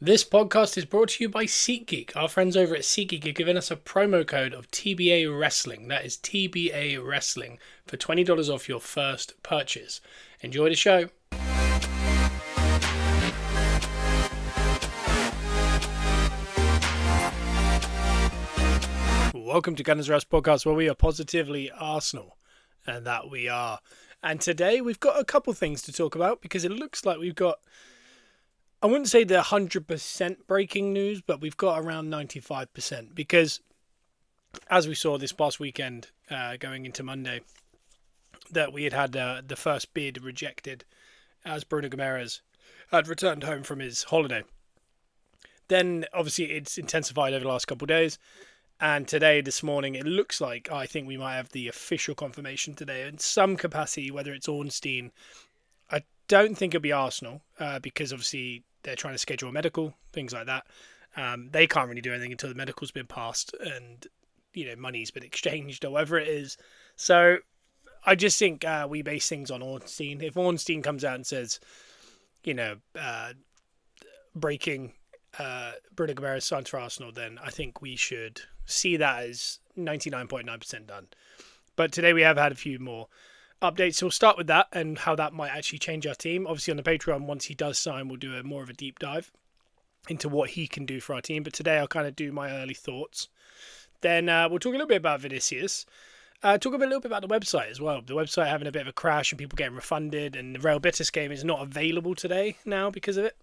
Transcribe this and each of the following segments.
This podcast is brought to you by SeatGeek. Our friends over at SeatGeek are giving us a promo code of TBA Wrestling. That is TBA Wrestling for $20 off your first purchase. Enjoy the show. Welcome to Gunners Rust Podcast, where we are positively Arsenal, and that we are. And today we've got a couple things to talk about because it looks like we've got, I wouldn't say the 100% breaking news, but we've got around 95% because as we saw this past weekend going into Monday, that we had the first bid rejected as Bruno G had returned home from his holiday. Then obviously it's intensified over the last couple of days. And today, this morning, it looks like I think we might have the official confirmation today in some capacity, whether it's Ornstein. I don't think it'll be Arsenal because obviously they're trying to schedule a medical, things like that. They can't really do anything until the medical's been passed and, money's been exchanged or whatever it is. So I just think we base things on Ornstein. If Ornstein comes out and says, breaking Bruno G signed for Arsenal, then I think we should see that as 99.9% done. But today we have had a few more updates. So we'll start with that and how that might actually change our team. Obviously on the Patreon, once he does sign, we'll do more of a deep dive into what he can do for our team. But today I'll kind of do my early thoughts. Then we'll talk a little bit about Vinicius. Talk a little bit about the website as well. The website having a bit of a crash and people getting refunded, and the Real Betis game is not available today now because of it,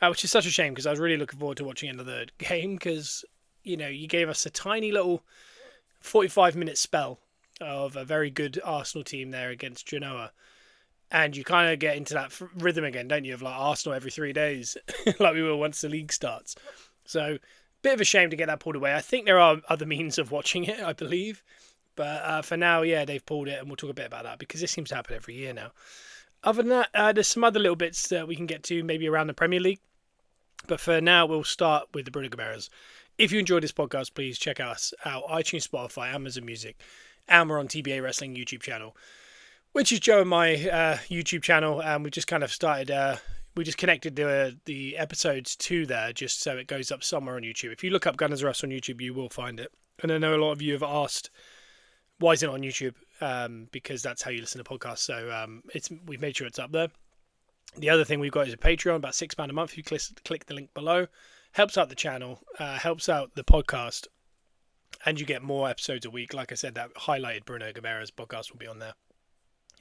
which is such a shame because I was really looking forward to watching another game because, you gave us a tiny little 45-minute spell of a very good Arsenal team there against Genoa. And you kind of get into that rhythm again, don't you, of like Arsenal every 3 days, like we will once the league starts. So, bit of a shame to get that pulled away. I think there are other means of watching it, I believe. But for now, yeah, they've pulled it, and we'll talk a bit about that because this seems to happen every year now. Other than that, there's some other little bits that we can get to maybe around the Premier League. But for now, we'll start with the Bruno G. If you enjoyed this podcast, please check us out iTunes, Spotify, Amazon Music, and we're on TBA Wrestling YouTube channel, which is Joe and my YouTube channel, and we just kind of started, we just connected the episodes to there just so it goes up somewhere on YouTube. If you look up Gunners Rust on YouTube, you will find it. And I know a lot of you have asked, why is it on YouTube? Because that's how you listen to podcasts. So we've made sure it's up there. The other thing we've got is a Patreon, about £6 a month. If you click the link below, helps out the channel, helps out the podcast, and you get more episodes a week. Like I said, that highlighted Bruno G podcast will be on there.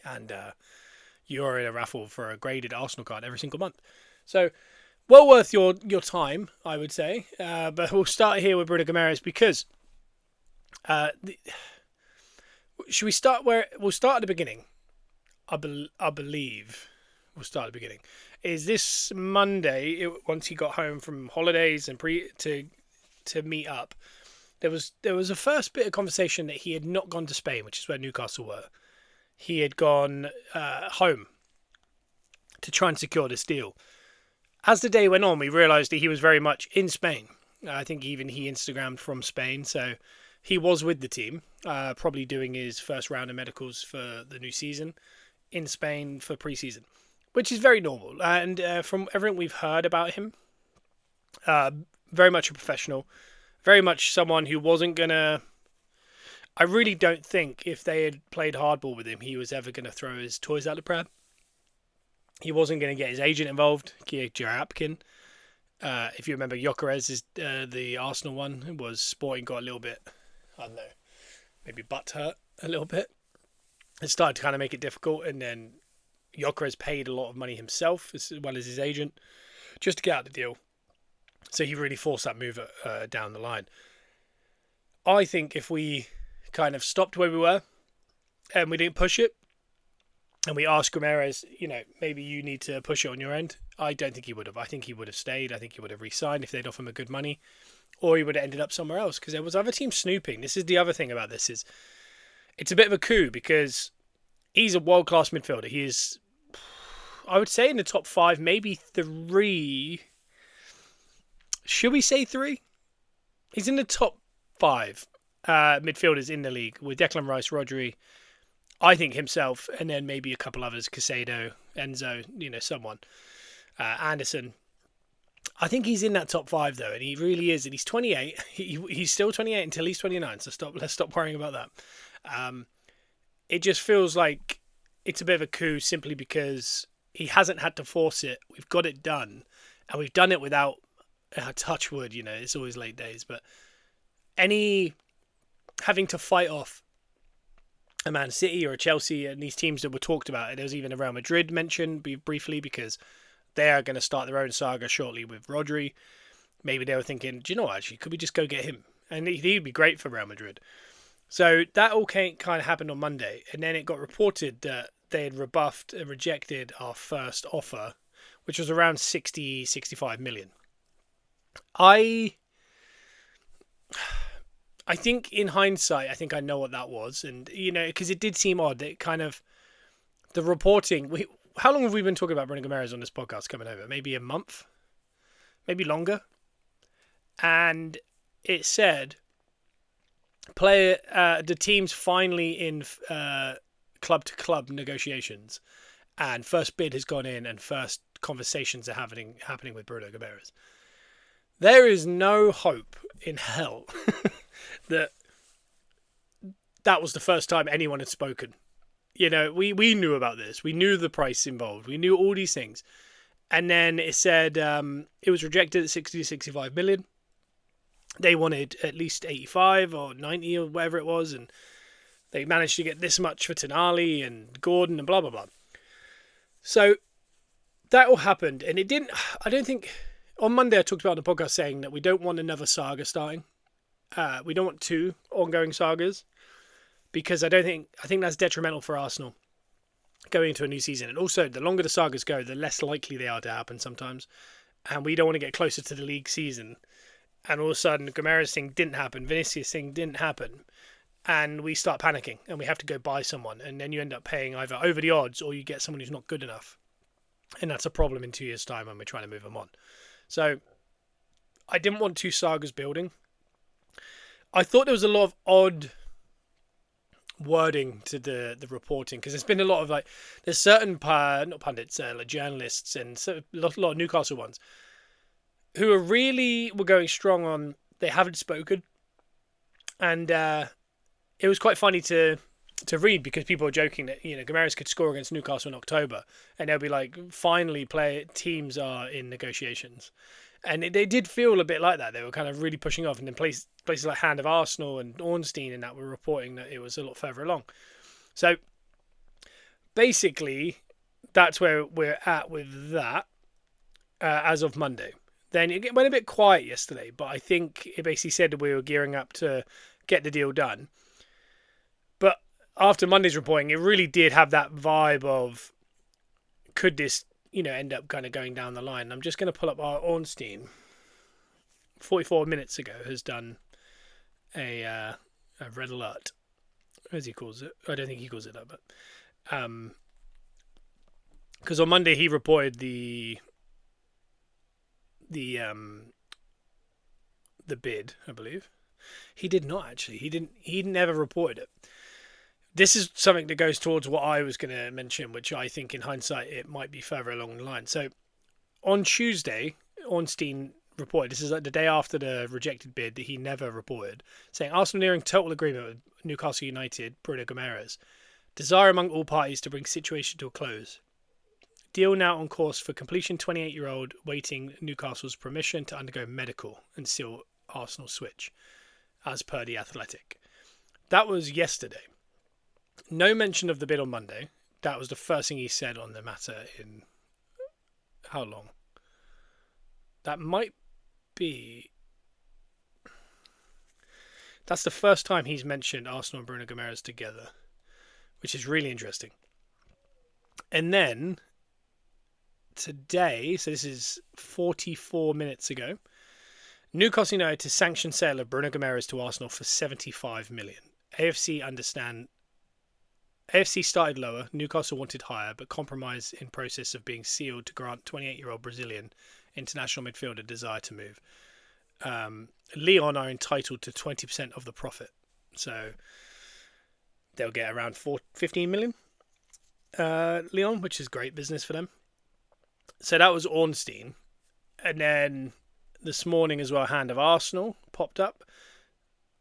And you're in a raffle for a graded Arsenal card every single month. So, well worth your time, I would say. But we'll start here with Bruno G because should we start where we'll start at the beginning? I believe we'll start at the beginning. Is this Monday? Once he got home from holidays and to meet up, there was a first bit of conversation that he had not gone to Spain, which is where Newcastle were. He had gone home to try and secure this deal. As the day went on, we realised that he was very much in Spain. I think even he Instagrammed from Spain, so he was with the team, probably doing his first round of medicals for the new season in Spain for pre-season, which is very normal. And from everything we've heard about him, very much a professional, very much someone who wasn't going to... I really don't think if they had played hardball with him, he was ever going to throw his toys out the pram. He wasn't going to get his agent involved, Kia Jarapkin. If you remember, Gyökeres is the Arsenal one, was Sporting got a little bit... I don't know, maybe butt hurt a little bit. It started to kind of make it difficult, and then Gyökeres paid a lot of money himself as well as his agent just to get out the deal. So he really forced that move down the line. I think if we kind of stopped where we were and we didn't push it, and we asked Ramirez, maybe you need to push it on your end, I don't think he would have. I think he would have stayed. I think he would have re-signed if they'd offered him a good money. Or he would have ended up somewhere else because there was other teams snooping. This is the other thing about this is it's a bit of a coup because he's a world-class midfielder. He is, I would say, in the top 5, maybe 3. Should we say 3? He's in the top 5 midfielders in the league with Declan Rice, Rodri, I think himself, and then maybe a couple others, Casado, Enzo, someone, Anderson. I think he's in that top 5 though, and he really is. And he's 28. He's still 28 until he's 29. So let's stop worrying about that. It just feels like it's a bit of a coup simply because he hasn't had to force it. We've got it done, and we've done it without touch wood. It's always late days, but any having to fight off a Man City or a Chelsea and these teams that were talked about. And there was even a Real Madrid mentioned briefly because they are going to start their own saga shortly with Rodri. Maybe they were thinking, do you know what, actually, could we just go get him? And he'd be great for Real Madrid. So that all kind of happened on Monday. And then it got reported that they had rebuffed and rejected our first offer, which was around 65 million. I think in hindsight, I think I know what that was. And, because it did seem odd. It kind of, the reporting, how long have we been talking about Bruno Guimaraes on this podcast coming over? Maybe a month? Maybe longer? And it said, the team's finally in club-to-club negotiations. And first bid has gone in and first conversations are happening with Bruno Guimaraes. There is no hope in hell that was the first time anyone had spoken. We knew about this. We knew the price involved. We knew all these things. And then it said it was rejected at 60 to 65 million. They wanted at least 85 or 90 or whatever it was. And they managed to get this much for Tonali and Gordon and blah, blah, blah. So that all happened. And it didn't, I don't think, on Monday I talked about on the podcast saying that we don't want another saga starting. We don't want 2 ongoing sagas because I think that's detrimental for Arsenal going into a new season. And also, the longer the sagas go, the less likely they are to happen sometimes. And we don't want to get closer to the league season. And all of a sudden, the Guimaraes thing didn't happen, Vinicius thing didn't happen, and we start panicking and we have to go buy someone. And then you end up paying either over the odds or you get someone who's not good enough. And that's a problem in 2 years' time when we're trying to move them on. So I didn't want 2 sagas building. I thought there was a lot of odd wording to the reporting because there's been a lot of there's certain not pundits, like journalists and a lot of Newcastle ones who were going strong on they haven't spoken, and it was quite funny to read because people are joking that Guimaraes could score against Newcastle in October and they'll be like, finally teams are in negotiations. And they did feel a bit like that. They were kind of really pushing off. And then places like Hand of Arsenal and Ornstein and that were reporting that it was a lot further along. So basically, that's where we're at with that as of Monday. Then it went a bit quiet yesterday, but I think it basically said that we were gearing up to get the deal done. But after Monday's reporting, it really did have that vibe of, could this end up kind of going down the line. I'm just going to pull up our Ornstein. 44 minutes ago has done a red alert, as he calls it. I don't think he calls it that, but because on Monday he reported the bid, I believe. He did not actually. He never reported it. This is something that goes towards what I was going to mention, which I think in hindsight it might be further along the line. So on Tuesday, Ornstein reported, this is like the day after the rejected bid that he never reported, saying Arsenal nearing total agreement with Newcastle United, Bruno Guimaraes. Desire among all parties to bring situation to a close. Deal now on course for completion, 28-year-old waiting Newcastle's permission to undergo medical and seal Arsenal switch, as per The Athletic. That was yesterday. No mention of the bid on Monday. That was the first thing he said on the matter in how long? That might be... That's the first time he's mentioned Arsenal and Bruno Guimaraes together, which is really interesting. And then today, so this is 44 minutes ago, Newcastle United to sanction sale of Bruno Guimaraes to Arsenal for 75 million. AFC started lower, Newcastle wanted higher, but compromise in process of being sealed to grant 28-year-old Brazilian international midfielder desire to move. Lyon are entitled to 20% of the profit, so they'll get around 15 million. Lyon, which is great business for them. So that was Ornstein. And then this morning as well, Hand of Arsenal popped up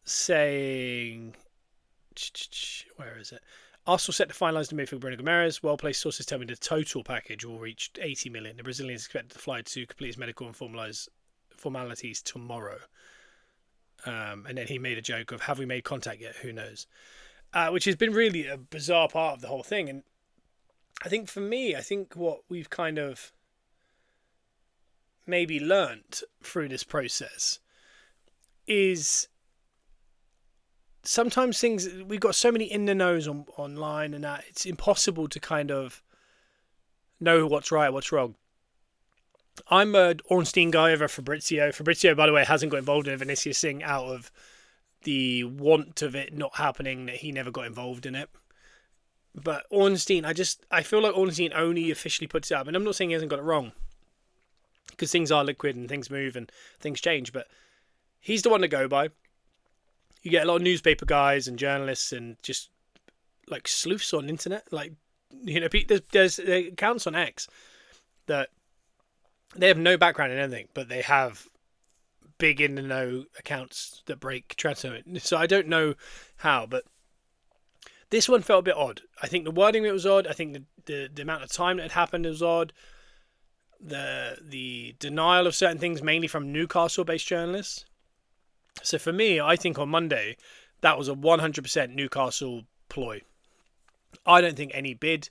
saying, where is it? Arsenal set to finalise the move for Bruno Guimaraes. Well-placed sources tell me the total package will reach 80 million. The Brazilian is expected to fly to complete his medical and formalities tomorrow. And then he made a joke of, have we made contact yet? Who knows? Which has been really a bizarre part of the whole thing. And I think for me, what we've kind of maybe learnt through this process is sometimes things, we've got so many in the knows online and that it's impossible to kind of know what's right, what's wrong. I'm a Ornstein guy over Fabrizio. Fabrizio, by the way, hasn't got involved in a Vinicius thing out of the want of it not happening, that he never got involved in it. But Ornstein, I feel like Ornstein only officially puts it up, and I'm not saying he hasn't got it wrong, because things are liquid and things move and things change, but he's the one to go by. You get a lot of newspaper guys and journalists and just like sleuths on the internet. Like, you know, there's accounts on X that they have no background in anything, but they have big in the know accounts that break transfer. So I don't know how, but this one felt a bit odd. I think the wording of it was odd. I think the amount of time that had happened was odd. The denial of certain things, mainly from Newcastle-based journalists. So for me, I think on Monday, that was a 100% Newcastle ploy. I don't think any bid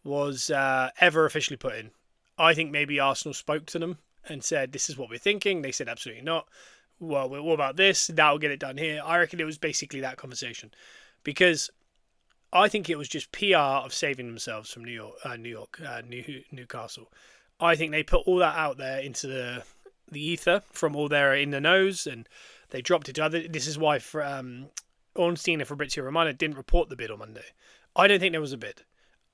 was ever officially put in. I think maybe Arsenal spoke to them and said, this is what we're thinking. They said, absolutely not. Well, what about this? That'll get it done here. I reckon it was basically that conversation. Because I think it was just PR of saving themselves from Newcastle. I think they put all that out there into the ether from all their in the knows, and they dropped it to other. This is why Ornstein and Fabrizio Romano didn't report the bid on Monday. I don't think there was a bid.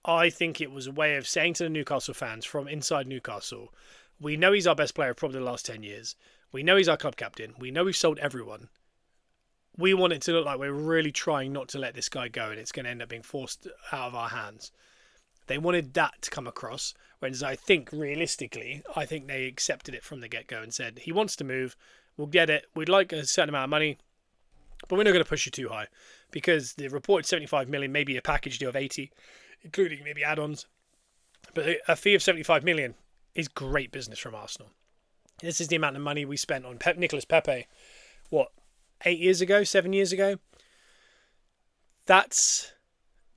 I think it was a way of saying to the Newcastle fans from inside Newcastle, we know he's our best player of probably the last 10 years. We know he's our club captain. We know we've sold everyone. We want it to look like we're really trying not to let this guy go, and it's going to end up being forced out of our hands. They wanted that to come across, whereas I think realistically, they accepted it from the get-go and said, he wants to move, we'll get it, we'd like a certain amount of money, but we're not going to push you too high, because the reported 75 million, maybe a package deal of 80, including maybe add-ons, but a fee of 75 million is great business from Arsenal. This is the amount of money we spent on Nicolas Pepe, 7 years ago? That's,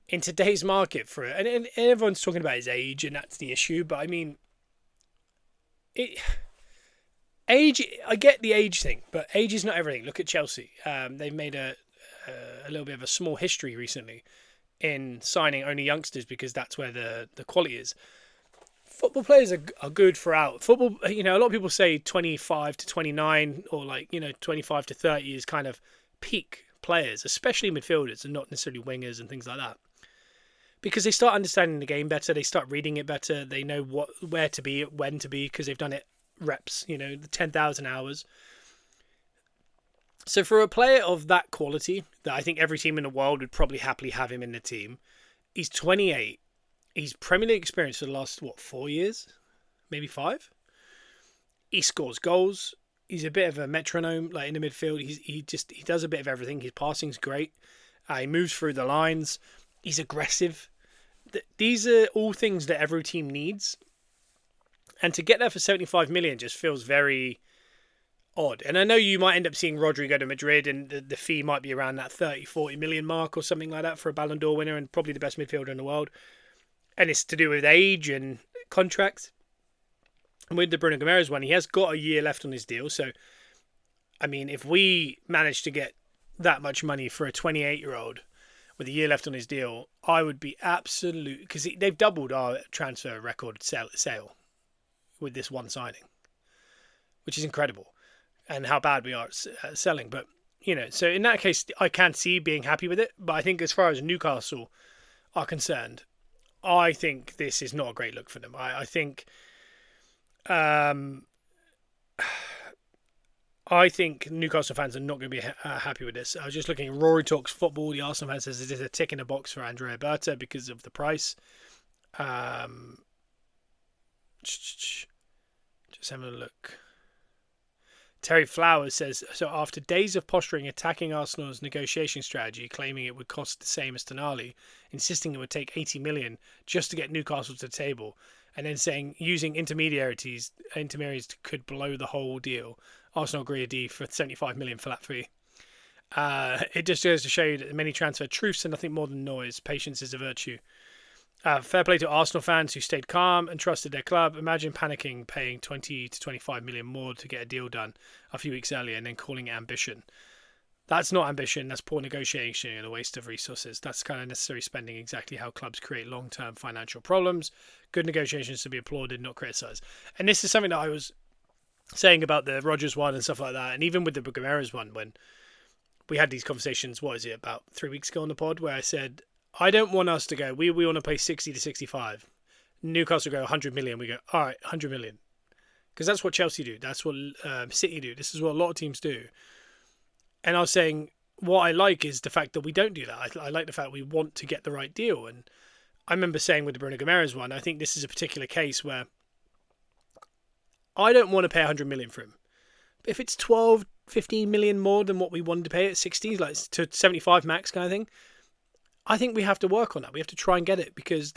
in today's market for it, and everyone's talking about his age, and that's the issue, but I mean, age, I get the age thing, but age is not everything. Look at Chelsea. They've made a little bit of a small history recently in signing only youngsters because that's where the quality is. Football players are good throughout. Football, a lot of people say 25 to 29 or 25 to 30 is kind of peak players, especially midfielders and not necessarily wingers and things like that. Because they start understanding the game better, they start reading it better, they know where to be, when to be, because they've done it reps, the 10,000 hours. So for a player of that quality, that I think every team in the world would probably happily have him in the team, he's 28. He's Premier League experience for the last, 4 years? Maybe 5? He scores goals. He's a bit of a metronome, in the midfield. He does a bit of everything. His passing's great. He moves through the lines. He's aggressive. These are all things that every team needs. And to get that for 75 million just feels very odd. And I know you might end up seeing Rodri go to Madrid and the fee might be around that 30, 40 million mark or something like that for a Ballon d'Or winner and probably the best midfielder in the world. And it's to do with age and contracts. And with the Bruno Guimaraes one, he has got a year left on his deal. So, I mean, if we manage to get that much money for a 28-year-old with a year left on his deal, I would be absolute... Because they've doubled our transfer record sale with this one signing, which is incredible. And how bad we are at selling. But, so in that case, I can see being happy with it. But I think as far as Newcastle are concerned, I think this is not a great look for them. I think Newcastle fans are not going to be happy with this. I was just looking at Rory Talks Football. The Arsenal fan says it is a tick in the box for Andrea Berta because of the price. Just having a look. Terry Flowers says, so after days of posturing, attacking Arsenal's negotiation strategy, claiming it would cost the same as Tonali, insisting it would take 80 million just to get Newcastle to the table, and then saying using intermediaries could blow the whole deal, Arsenal agree a deal for 75 million flat fee. It just goes to show you that many transfer truths and nothing more than noise. Patience is a virtue. Fair play to Arsenal fans who stayed calm and trusted their club. Imagine panicking, paying 20 to 25 million more to get a deal done a few weeks earlier and then calling it ambition. That's not ambition, that's poor negotiation and a waste of resources. That's kind of necessary spending, exactly how clubs create long-term financial problems. Good negotiations to be applauded, not criticised. And this is something that I was saying about the Rodgers one and stuff like that, and even with the Guimaraes one, when we had these conversations, about 3 weeks ago on the pod, where I said, I don't want us to go, we want to pay 60 to 65. Newcastle go 100 million. We go, all right, 100 million. Because that's what Chelsea do. That's what City do. This is what a lot of teams do. And I was saying, what I like is the fact that we don't do that. I like the fact we want to get the right deal. And I remember saying with the Bruno Guimaraes one, I think this is a particular case where I don't want to pay 100 million for him. If it's 12, 15 million more than what we wanted to pay at 60, like to 75 max kind of thing, I think we have to work on that. We have to try and get it because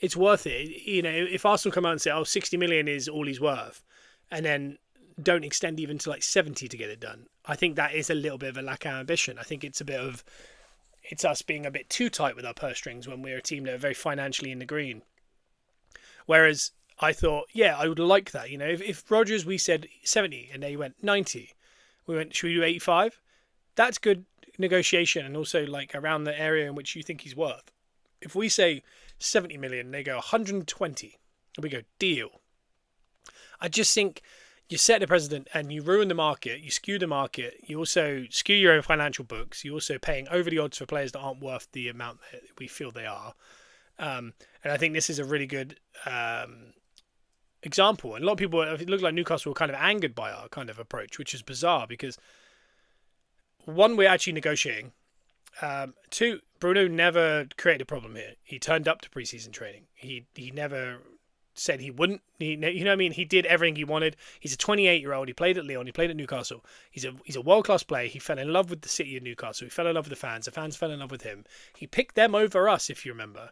it's worth it. You know, if Arsenal come out and say, 60 million is all he's worth, and then don't extend even to like 70 to get it done, I think that is a little bit of a lack of ambition. I think it's us being a bit too tight with our purse strings when we're a team that are very financially in the green. Whereas I thought, yeah, I would like that. You know, if Rodgers, we said 70 and they went 90, we went, should we do 85? That's good negotiation and also like around the area in which you think he's worth. If we say 70 million, they go 120, and we go, deal. I just think you set the precedent and you ruin the market, you skew the market, you also skew your own financial books, you're also paying over the odds for players that aren't worth the amount that we feel they are. And I think this is a really good example. And a lot of people, it looked like Newcastle were kind of angered by our kind of approach, which is bizarre because one, we're actually negotiating. Two, Bruno never created a problem here. He turned up to preseason training. He never said he wouldn't. You know what I mean? He did everything he wanted. He's a 28-year-old. He played at Lyon. He played at Newcastle. He's a world-class player. He fell in love with the city of Newcastle. He fell in love with the fans. The fans fell in love with him. He picked them over us, if you remember.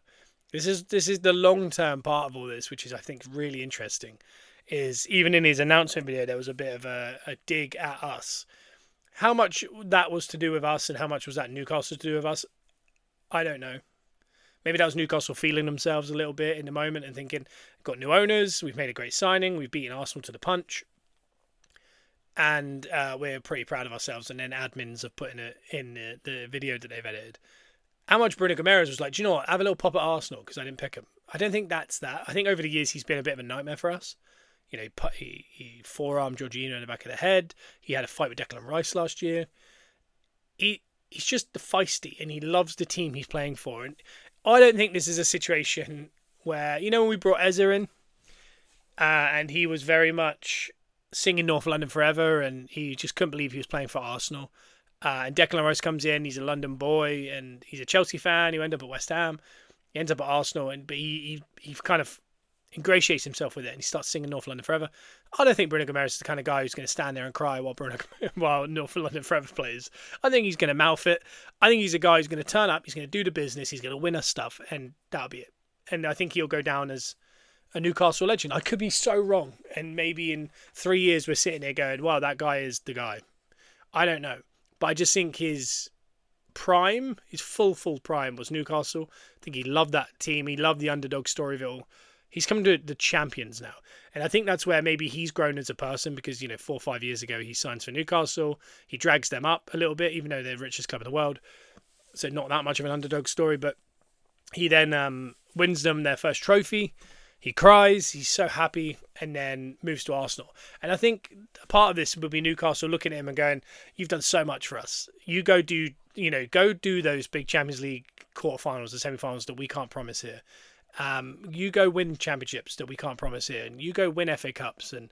This is the long-term part of all this, which is, I think, really interesting. Is even in his announcement video, there was a bit of a dig at us. How much that was to do with us and how much was that Newcastle to do with us, I don't know. Maybe that was Newcastle feeling themselves a little bit in the moment and thinking, got new owners, we've made a great signing, we've beaten Arsenal to the punch, and we're pretty proud of ourselves. And then admins have put in the video that they've edited. How much Bruno Guimaraes was like, do you know what, have a little pop at Arsenal because I didn't pick him. I don't think that's that. I think over the years he's been a bit of a nightmare for us. You know, he forearmed Jorginho in the back of the head. He had a fight with Declan Rice last year. He's just feisty and he loves the team he's playing for. And I don't think this is a situation where, you know, when we brought Eze in and he was very much singing North London forever and he just couldn't believe he was playing for Arsenal. And Declan Rice comes in, he's a London boy and he's a Chelsea fan. He ended up at West Ham. He ends up at Arsenal, but he kind of ingratiates himself with it and he starts singing North London Forever. I don't think Bruno Guimaraes is the kind of guy who's going to stand there and cry while North London Forever plays. I think he's going to mouth it. I think he's a guy who's going to turn up, he's going to do the business, he's going to win us stuff, and that'll be it. And I think he'll go down as a Newcastle legend. I could be so wrong, and maybe in 3 years we're sitting there going, wow, that guy is the guy. I don't know. But I just think his prime, his full prime was Newcastle. I think he loved that team. He loved the underdog story of it all. He's coming to the champions now. And I think that's where maybe he's grown as a person because, 4 or 5 years ago, he signs for Newcastle. He drags them up a little bit, even though they're the richest club in the world. So not that much of an underdog story. But he then wins them their first trophy. He cries. He's so happy and then moves to Arsenal. And I think part of this will be Newcastle looking at him and going, you've done so much for us. You go do those big Champions League quarterfinals and semi-finals that we can't promise here. You go win championships that we can't promise here, and you go win FA Cups and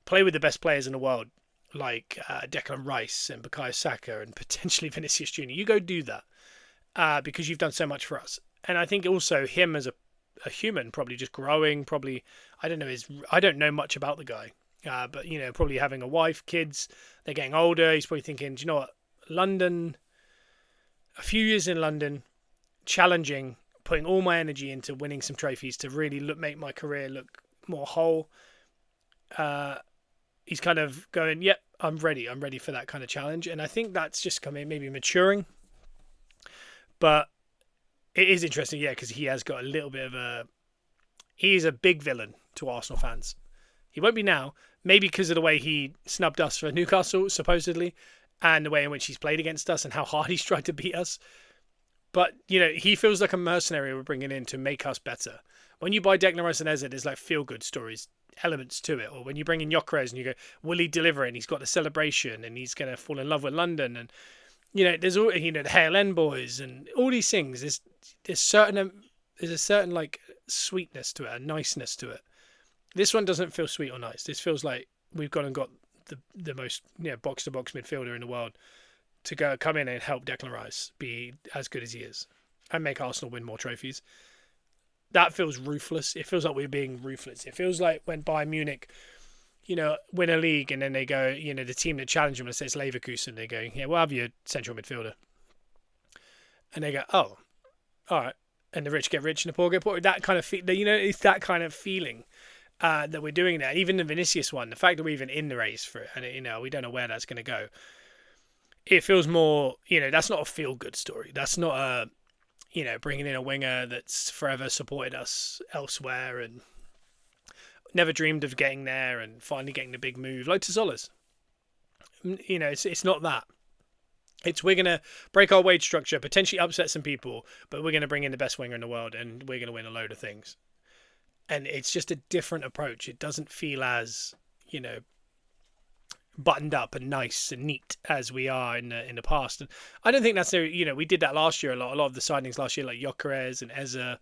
play with the best players in the world like Declan Rice and Bukayo Saka and potentially Vinicius Jr. You go do that because you've done so much for us. And I think also him as a human, probably just growing. Probably, I don't know. I don't know much about the guy, but probably having a wife, kids. They're getting older. He's probably thinking, do you know what? London. A few years in London, challenging, putting all my energy into winning some trophies to really make my career look more whole. He's kind of going, yep, I'm ready. I'm ready for that kind of challenge. And I think that's just coming, maybe maturing. But it is interesting, yeah, because he has got a little bit of he's a big villain to Arsenal fans. He won't be now, maybe because of the way he snubbed us for Newcastle, supposedly, and the way in which he's played against us and how hard he's tried to beat us. But, he feels like a mercenary we're bringing in to make us better. When you buy Declan Rice and Eze, there's like feel-good stories, elements to it. Or when you bring in Gyökeres and you go, will he deliver? And he's got the celebration and he's going to fall in love with London. And, there's all, the Hale End boys and all these things. There's a certain like sweetness to it, a niceness to it. This one doesn't feel sweet or nice. This feels like we've gone and got the most box-to-box midfielder in the world to come in and help Declan Rice be as good as he is and make Arsenal win more trophies. That feels ruthless. It feels like we're being ruthless. It feels like when Bayern Munich, win a league and then they go, the team that challenge them, let's say it's Leverkusen, they go, yeah, we'll have your central midfielder. And they go, oh, all right. And the rich get rich and the poor get poor. That kind of it's that kind of feeling that we're doing that. Even the Vinicius one, the fact that we're even in the race for it, and we don't know where that's going to go. It feels more, that's not a feel-good story. That's not a, bringing in a winger that's forever supported us elsewhere and never dreamed of getting there and finally getting the big move, like Tazola's. It's not that. It's we're going to break our wage structure, potentially upset some people, but we're going to bring in the best winger in the world and we're going to win a load of things. And it's just a different approach. It doesn't feel as, buttoned up and nice and neat as we are in the past. And I don't think that's we did that last year a lot of the signings last year, like Gyökeres and Eze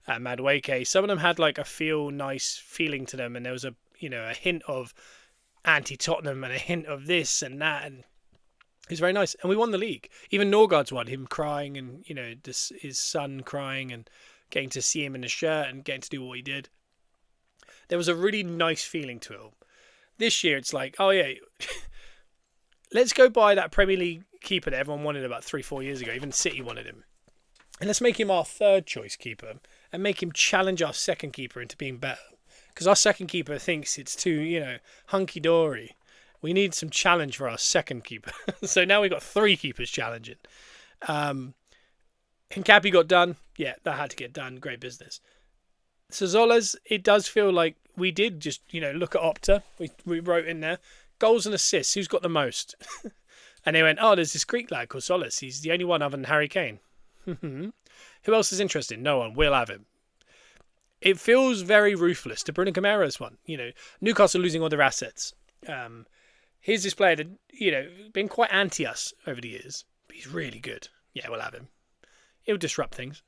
and Madueke, some of them had like a nice feeling to them, and there was a hint of anti-Tottenham and a hint of this and that, and it was very nice. And we won the league. Even Norgard's won, him crying and his son crying and getting to see him in the shirt and getting to do what he did. There was a really nice feeling to it all. This year, it's like, oh yeah, let's go buy that Premier League keeper that everyone wanted about 3-4 years ago. Even City wanted him. And let's make him our third choice keeper and make him challenge our second keeper into being better. Because our second keeper thinks it's too, hunky-dory. We need some challenge for our second keeper. So now we've got 3 keepers challenging. Hincapi got done. Yeah, that had to get done. Great business. Sazola's, it does feel like we did just, look at Opta. We wrote in there, goals and assists, who's got the most? And they went, oh, there's this Greek lad called Solis. He's the only one other than Harry Kane. Who else is interested? No one. We'll have him. It feels very ruthless to Bruno Gamera's one. Newcastle losing all their assets. Here's this player that, been quite anti us over the years. But he's really good. Yeah, we'll have him. He'll disrupt things.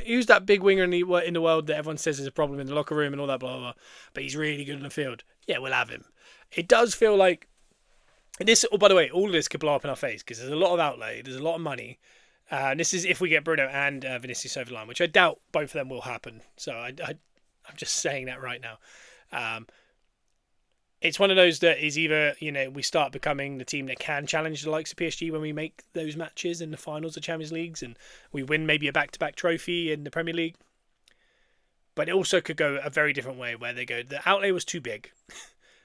Who's that big winger in the world that everyone says is a problem in the locker room and all that, blah, blah, blah. But he's really good in the field. Yeah, we'll have him. It does feel like this. Oh, by the way, all of this could blow up in our face because there's a lot of outlay. There's a lot of money. This is if we get Bruno and Vinicius over the line, which I doubt both of them will happen. So I'm just saying that right now. It's one of those that is either, we start becoming the team that can challenge the likes of PSG when we make those matches in the finals of Champions Leagues and we win maybe a back-to-back trophy in the Premier League. But it also could go a very different way where they go, the outlay was too big.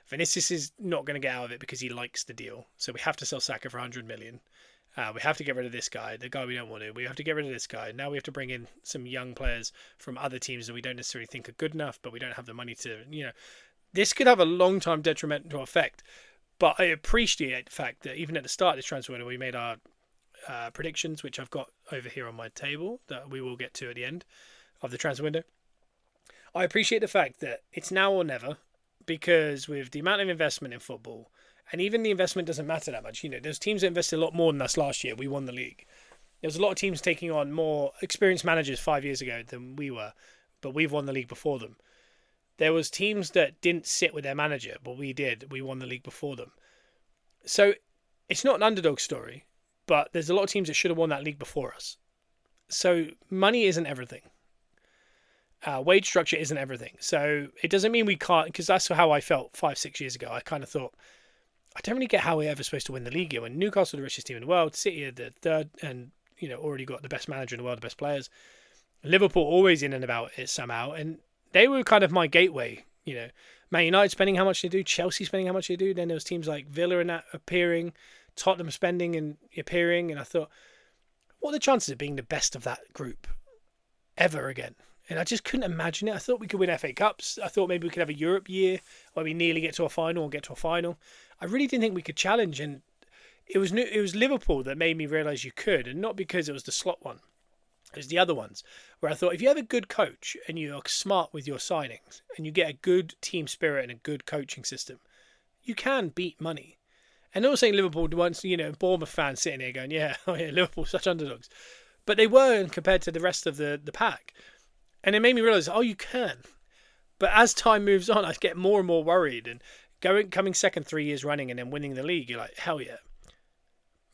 Vinicius is not going to get out of it because he likes the deal. So we have to sell Saka for 100 million. We have to get rid of this guy, the guy we don't want to. We have to get rid of this guy. Now we have to bring in some young players from other teams that we don't necessarily think are good enough, but we don't have the money to, This could have a long-time detrimental effect, but I appreciate the fact that even at the start of this transfer window, we made our predictions, which I've got over here on my table, that we will get to at the end of the transfer window. I appreciate the fact that it's now or never, because with the amount of investment in football, and even the investment doesn't matter that much. There's teams that invested a lot more than us last year. We won the league. There's a lot of teams taking on more experienced managers 5 years ago than we were, but we've won the league before them. There was teams that didn't sit with their manager, but we did. We won the league before them. So it's not an underdog story, but there's a lot of teams that should have won that league before us. So money isn't everything. Wage structure isn't everything. So it doesn't mean we can't, because that's how I felt 5, 6 years ago. I kind of thought, I don't really get how we're ever supposed to win the league here when Newcastle are the richest team in the world, City are the third, and already got the best manager in the world, the best players. Liverpool always in and about it somehow, and they were kind of my gateway. Man United spending how much they do, Chelsea spending how much they do. Then there was teams like Villa and that appearing, Tottenham spending and appearing, and I thought, what are the chances of being the best of that group ever again? And I just couldn't imagine it. I thought we could win FA Cups. I thought maybe we could have a Europe year where we nearly get to a final or get to a final. I really didn't think we could challenge, and it was Liverpool that made me realise you could, and not because it was the slot one. It was the other ones where I thought if you have a good coach and you are smart with your signings and you get a good team spirit and a good coaching system, you can beat money. And not saying Liverpool once, Bournemouth fans sitting here going, oh yeah, Liverpool such underdogs, but they weren't compared to the rest of the pack. And it made me realise, you can. But as time moves on, I get more and more worried. And coming second 3 years running and then winning the league, you're like, hell yeah.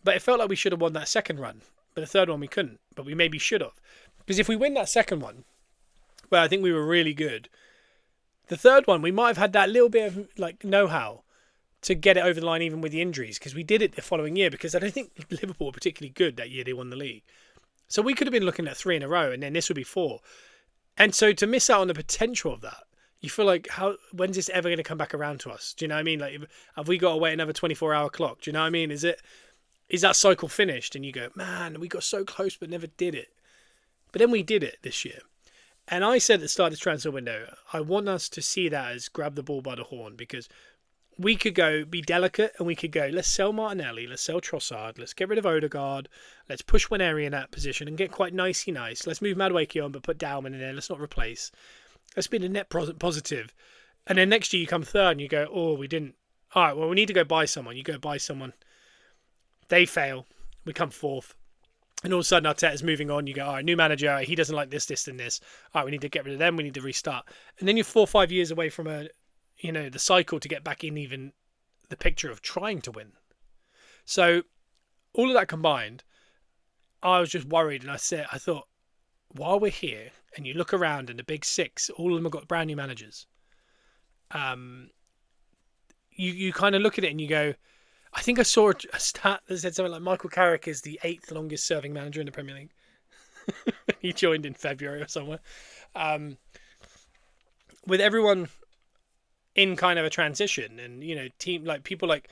But it felt like we should have won that second run. But the third one we couldn't. But we maybe should have. Because if we win that second one, where I think we were really good, the third one, we might have had that little bit of know-how to get it over the line even with the injuries. Because we did it the following year. Because I don't think Liverpool were particularly good that year they won the league. So we could have been looking at 3 in a row and then this would be 4. And so to miss out on the potential of that, you feel like, when's this ever going to come back around to us? Do you know what I mean? Like, have we got to wait another 24-hour clock? Do you know what I mean? Is that cycle finished? And you go, man, we got so close but never did it. But then we did it this year. And I said at the start of the transfer window, I want us to see that as grab the ball by the horn, because we could go be delicate and we could go, let's sell Martinelli, let's sell Trossard, let's get rid of Odegaard, let's push Waneri in that position and get quite nice. Let's move Madueke on but put Dalman in there, let's not replace. Let's be the net positive. And then next year you come third and you go, we didn't. All right, well, we need to go buy someone. You go buy someone. They fail. We come fourth. And all of a sudden Arteta's moving on. You go, all right, new manager, he doesn't like this, this and this. All right, we need to get rid of them. We need to restart. And then you're 4 or 5 years away from the cycle to get back in even the picture of trying to win. So all of that combined, I was just worried. And I thought, while we're here and you look around and the big 6, all of them have got brand new managers. You kind of look at it and you go, I think I saw a stat that said something like Michael Carrick is the 8th longest serving manager in the Premier League. He joined in February or somewhere. With everyone in kind of a transition and, team like people like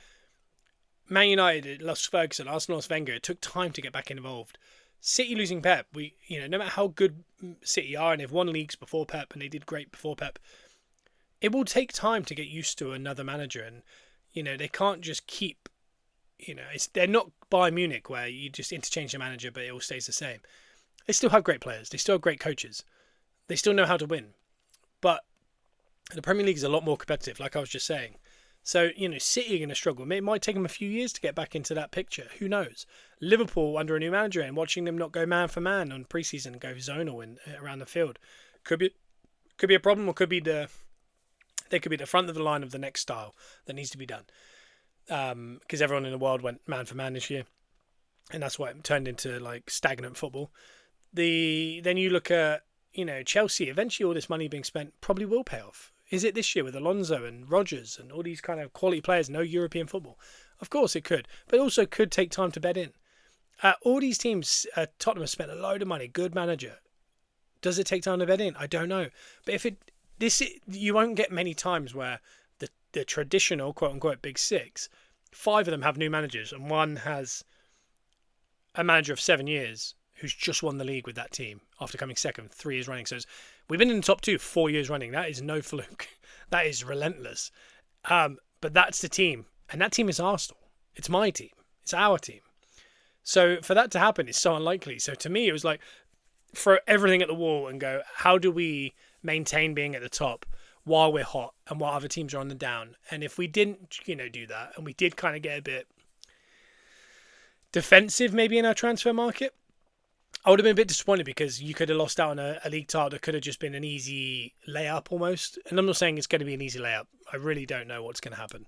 Man United lost Ferguson, Arsenal lost Wenger. It took time to get back involved. City losing Pep, no matter how good City are, and they've won leagues before Pep and they did great before Pep, it will take time to get used to another manager. And, they can't just keep, they're not Bayern Munich where you just interchange the manager but it all stays the same. They still have great players. They still have great coaches. They still know how to win. But the Premier League is a lot more competitive, like I was just saying. So, City are going to struggle. It might take them a few years to get back into that picture. Who knows? Liverpool under a new manager and watching them not go man for man on pre-season and go zonal around the field could be a problem, or they could be at the front of the line of the next style that needs to be done. Because everyone in the world went man for man this year, and that's why it turned into stagnant football. Then you look at Chelsea. Eventually, all this money being spent probably will pay off. Is it this year with Alonso and Rodgers and all these kind of quality players? No European football. Of course it could, but also could take time to bed in. All these teams, Tottenham has spent a load of money. Good manager. Does it take time to bed in? I don't know. But you won't get many times where the traditional quote unquote big 6, 5 of them have new managers and one has a manager of 7 years who's just won the league with that team after coming second 3 years running. So we've been in the top 2 4 years running. That is no fluke. That is relentless. But that's the team. And that team is Arsenal. It's my team. It's our team. So for that to happen, it's so unlikely. So to me, it was like, throw everything at the wall and go, how do we maintain being at the top while we're hot and while other teams are on the down? And if we didn't, do that, and we did kind of get a bit defensive maybe in our transfer market, I would have been a bit disappointed, because you could have lost out on a league title that could have just been an easy layup almost. And I'm not saying it's going to be an easy layup. I really don't know what's going to happen.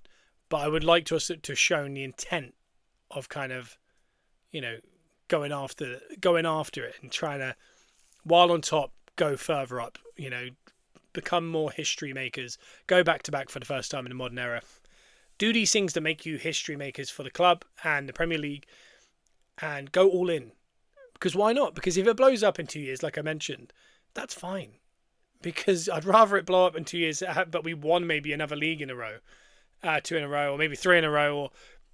But I would like to have shown the intent of kind of, going after it and trying to, while on top, go further up, become more history makers, go back to back for the first time in the modern era. Do these things that make you history makers for the club and the Premier League, and go all in. Because why not? Because if it blows up in 2 years, like I mentioned, that's fine. Because I'd rather it blow up in 2 years, but we won maybe another league in a row, 2 in a row, or maybe 3 in a row, or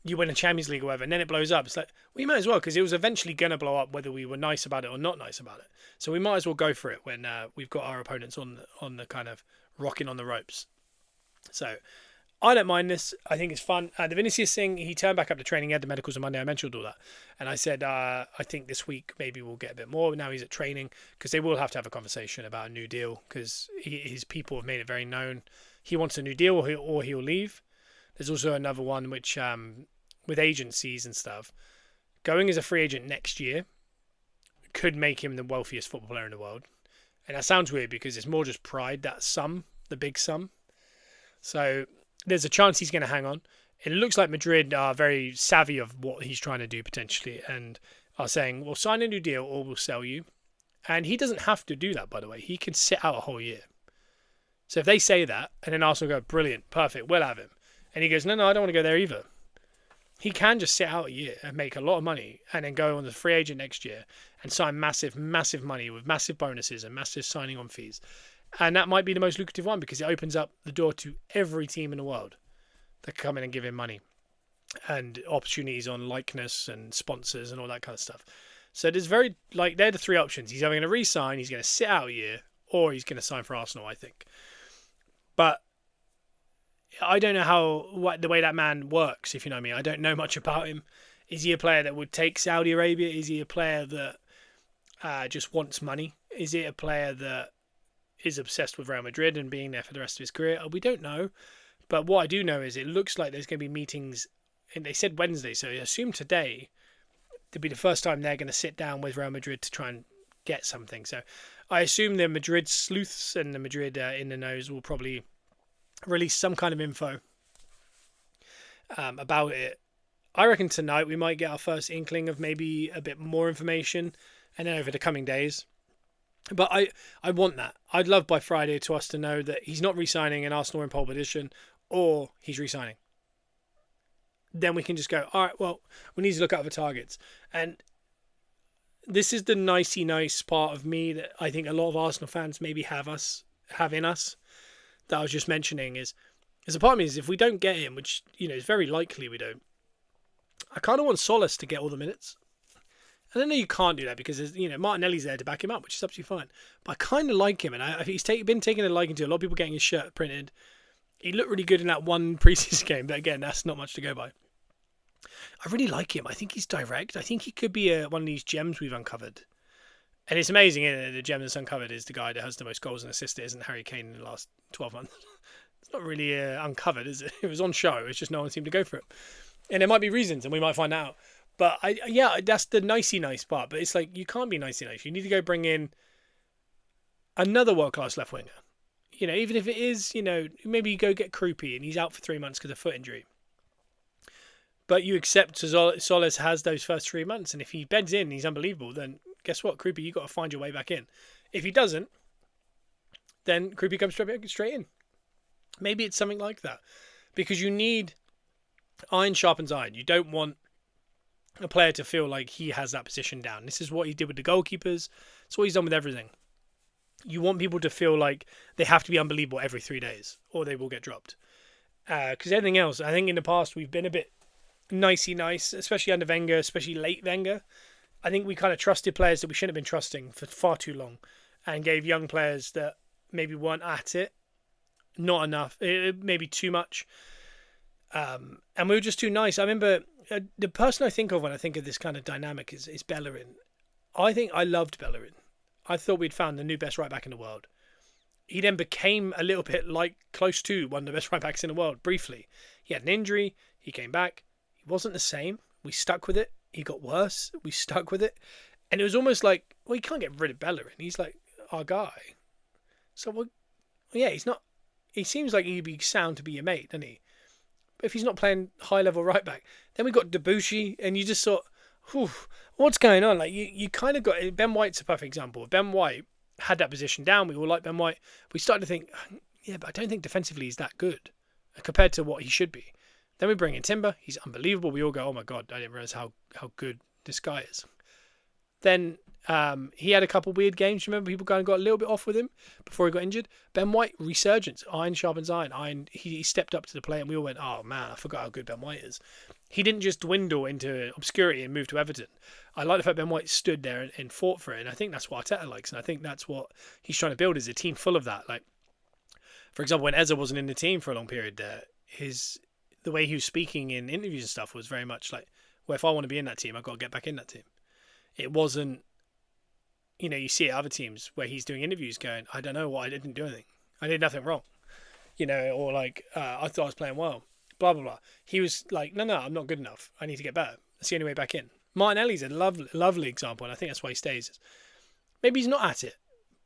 you win a Champions League or whatever, and then it blows up. It's like, we might as well, because it was eventually going to blow up whether we were nice about it or not nice about it. So we might as well go for it when we've got our opponents on the kind of rocking on the ropes. So I don't mind this. I think it's fun. The Vinicius thing, he turned back up to training. He had the medicals on Monday. I mentioned all that. And I said, I think this week maybe we'll get a bit more. Now he's at training, because they will have to have a conversation about a new deal, because his people have made it very known he wants a new deal, or he'll leave. There's also another one which, with agencies and stuff, going as a free agent next year could make him the wealthiest football player in the world. And that sounds weird because it's more just pride, that sum, the big sum. So there's a chance he's going to hang on. It looks like Madrid are very savvy of what he's trying to do potentially, and are saying, we'll sign a new deal or we'll sell you. And he doesn't have to do that, by the way. He can sit out a whole year. So if they say that, and then Arsenal go, brilliant, perfect, we'll have him. And he goes, no, I don't want to go there either. He can just sit out a year and make a lot of money, and then go on the free agent next year and sign massive, massive money with massive bonuses and massive signing on fees. And that might be the most lucrative one, because it opens up the door to every team in the world that come in and give him money, and opportunities on likeness and sponsors and all that kind of stuff. So there's they're the 3 options. He's either going to re-sign, he's going to sit out a year, or he's going to sign for Arsenal, I think. But I don't know the way that man works, if you know what I mean. I don't know much about him. Is he a player that would take Saudi Arabia? Is he a player that just wants money? Is he a player that is obsessed with Real Madrid and being there for the rest of his career? We don't know. But what I do know is it looks like there's going to be meetings, and they said Wednesday, so I assume today to be the first time they're going to sit down with Real Madrid to try and get something. So I assume the Madrid sleuths and the Madrid in the nose will probably release some kind of info about it. I reckon tonight we might get our first inkling of maybe a bit more information, and then over the coming days. But I want that. I'd love by Friday to us to know that he's not re-signing and Arsenal are in pole position, or he's re-signing. Then we can just go, all right, well, we need to look at other targets. And this is the nice part of me that I think a lot of Arsenal fans maybe have in us, that I was just mentioning, is a part of me is, if we don't get him, which is very likely we don't, I kind of want Solis to get all the minutes. And I know you can't do that because Martinelli's there to back him up, which is absolutely fine. But I kind of like him, and he's been taking a liking to a lot of people getting his shirt printed. He looked really good in that one preseason game, but again, that's not much to go by. I really like him. I think he's direct. I think he could be one of these gems we've uncovered. And it's amazing, isn't it? The gem that's uncovered is the guy that has the most goals and assists. It isn't Harry Kane in the last 12 months. It's not really uncovered, is it? It was on show. It's just no one seemed to go for it. And there might be reasons, and we might find out. But that's the nicey nice part. But it's like, you can't be nicey nice. You need to go bring in another world-class left winger. Even if it is, maybe you go get Krupi and he's out for 3 months because of foot injury. But you accept Solis has those first 3 months, and if he beds in and he's unbelievable, then guess what, Krupi, you've got to find your way back in. If he doesn't, then Krupi comes straight in. Maybe it's something like that. Because you need iron sharpens iron. You don't want a player to feel like he has that position down. This is what he did with the goalkeepers. It's what he's done with everything. You want people to feel like they have to be unbelievable every 3 days, or they will get dropped. Because anything else, I think in the past we've been a bit nicey nice, especially under Wenger, especially late Wenger. I think we kind of trusted players that we shouldn't have been trusting for far too long, and gave young players that maybe weren't at it, not enough, maybe too much. And we were just too nice. I remember the person I think of when I think of this kind of dynamic is Bellerin. I think I loved Bellerin. I thought we'd found the new best right back in the world. He then became a little bit close to one of the best right backs in the world briefly. He had an injury. He came back. He wasn't the same. We stuck with it. He got worse. We stuck with it. And it was almost like, well, you can't get rid of Bellerin. He's like our guy. So, he's not. He seems like he'd be sound to be your mate, doesn't he? But if he's not playing high-level right back, then we got Debuchy, and you just thought, what's going on? Like you kind of got Ben White's a perfect example. Ben White had that position down. We all like Ben White. We started to think, yeah, but I don't think defensively he's that good compared to what he should be. Then we bring in Timber. He's unbelievable. We all go, oh my God, I didn't realize how good this guy is. Then he had a couple weird games. Remember, people kind of got a little bit off with him before he got injured. Ben White, resurgence. Iron sharpens iron. He stepped up to the plate, and we all went, oh man, I forgot how good Ben White is. He didn't just dwindle into obscurity and move to Everton. I like the fact Ben White stood there and fought for it, and I think that's what Arteta likes, and I think that's what he's trying to build, is a team full of that. Like, for example, when Eza wasn't in the team for a long period there, the way he was speaking in interviews and stuff was very much like, well, if I want to be in that team, I've got to get back in that team. It wasn't, you see at other teams where he's doing interviews going, I don't know what, I didn't do anything. I did nothing wrong. Or like, I thought I was playing well. Blah, blah, blah. He was like, no, I'm not good enough. I need to get better. That's the only way back in. Martinelli's a lovely example, and I think that's why he stays. Maybe he's not at it,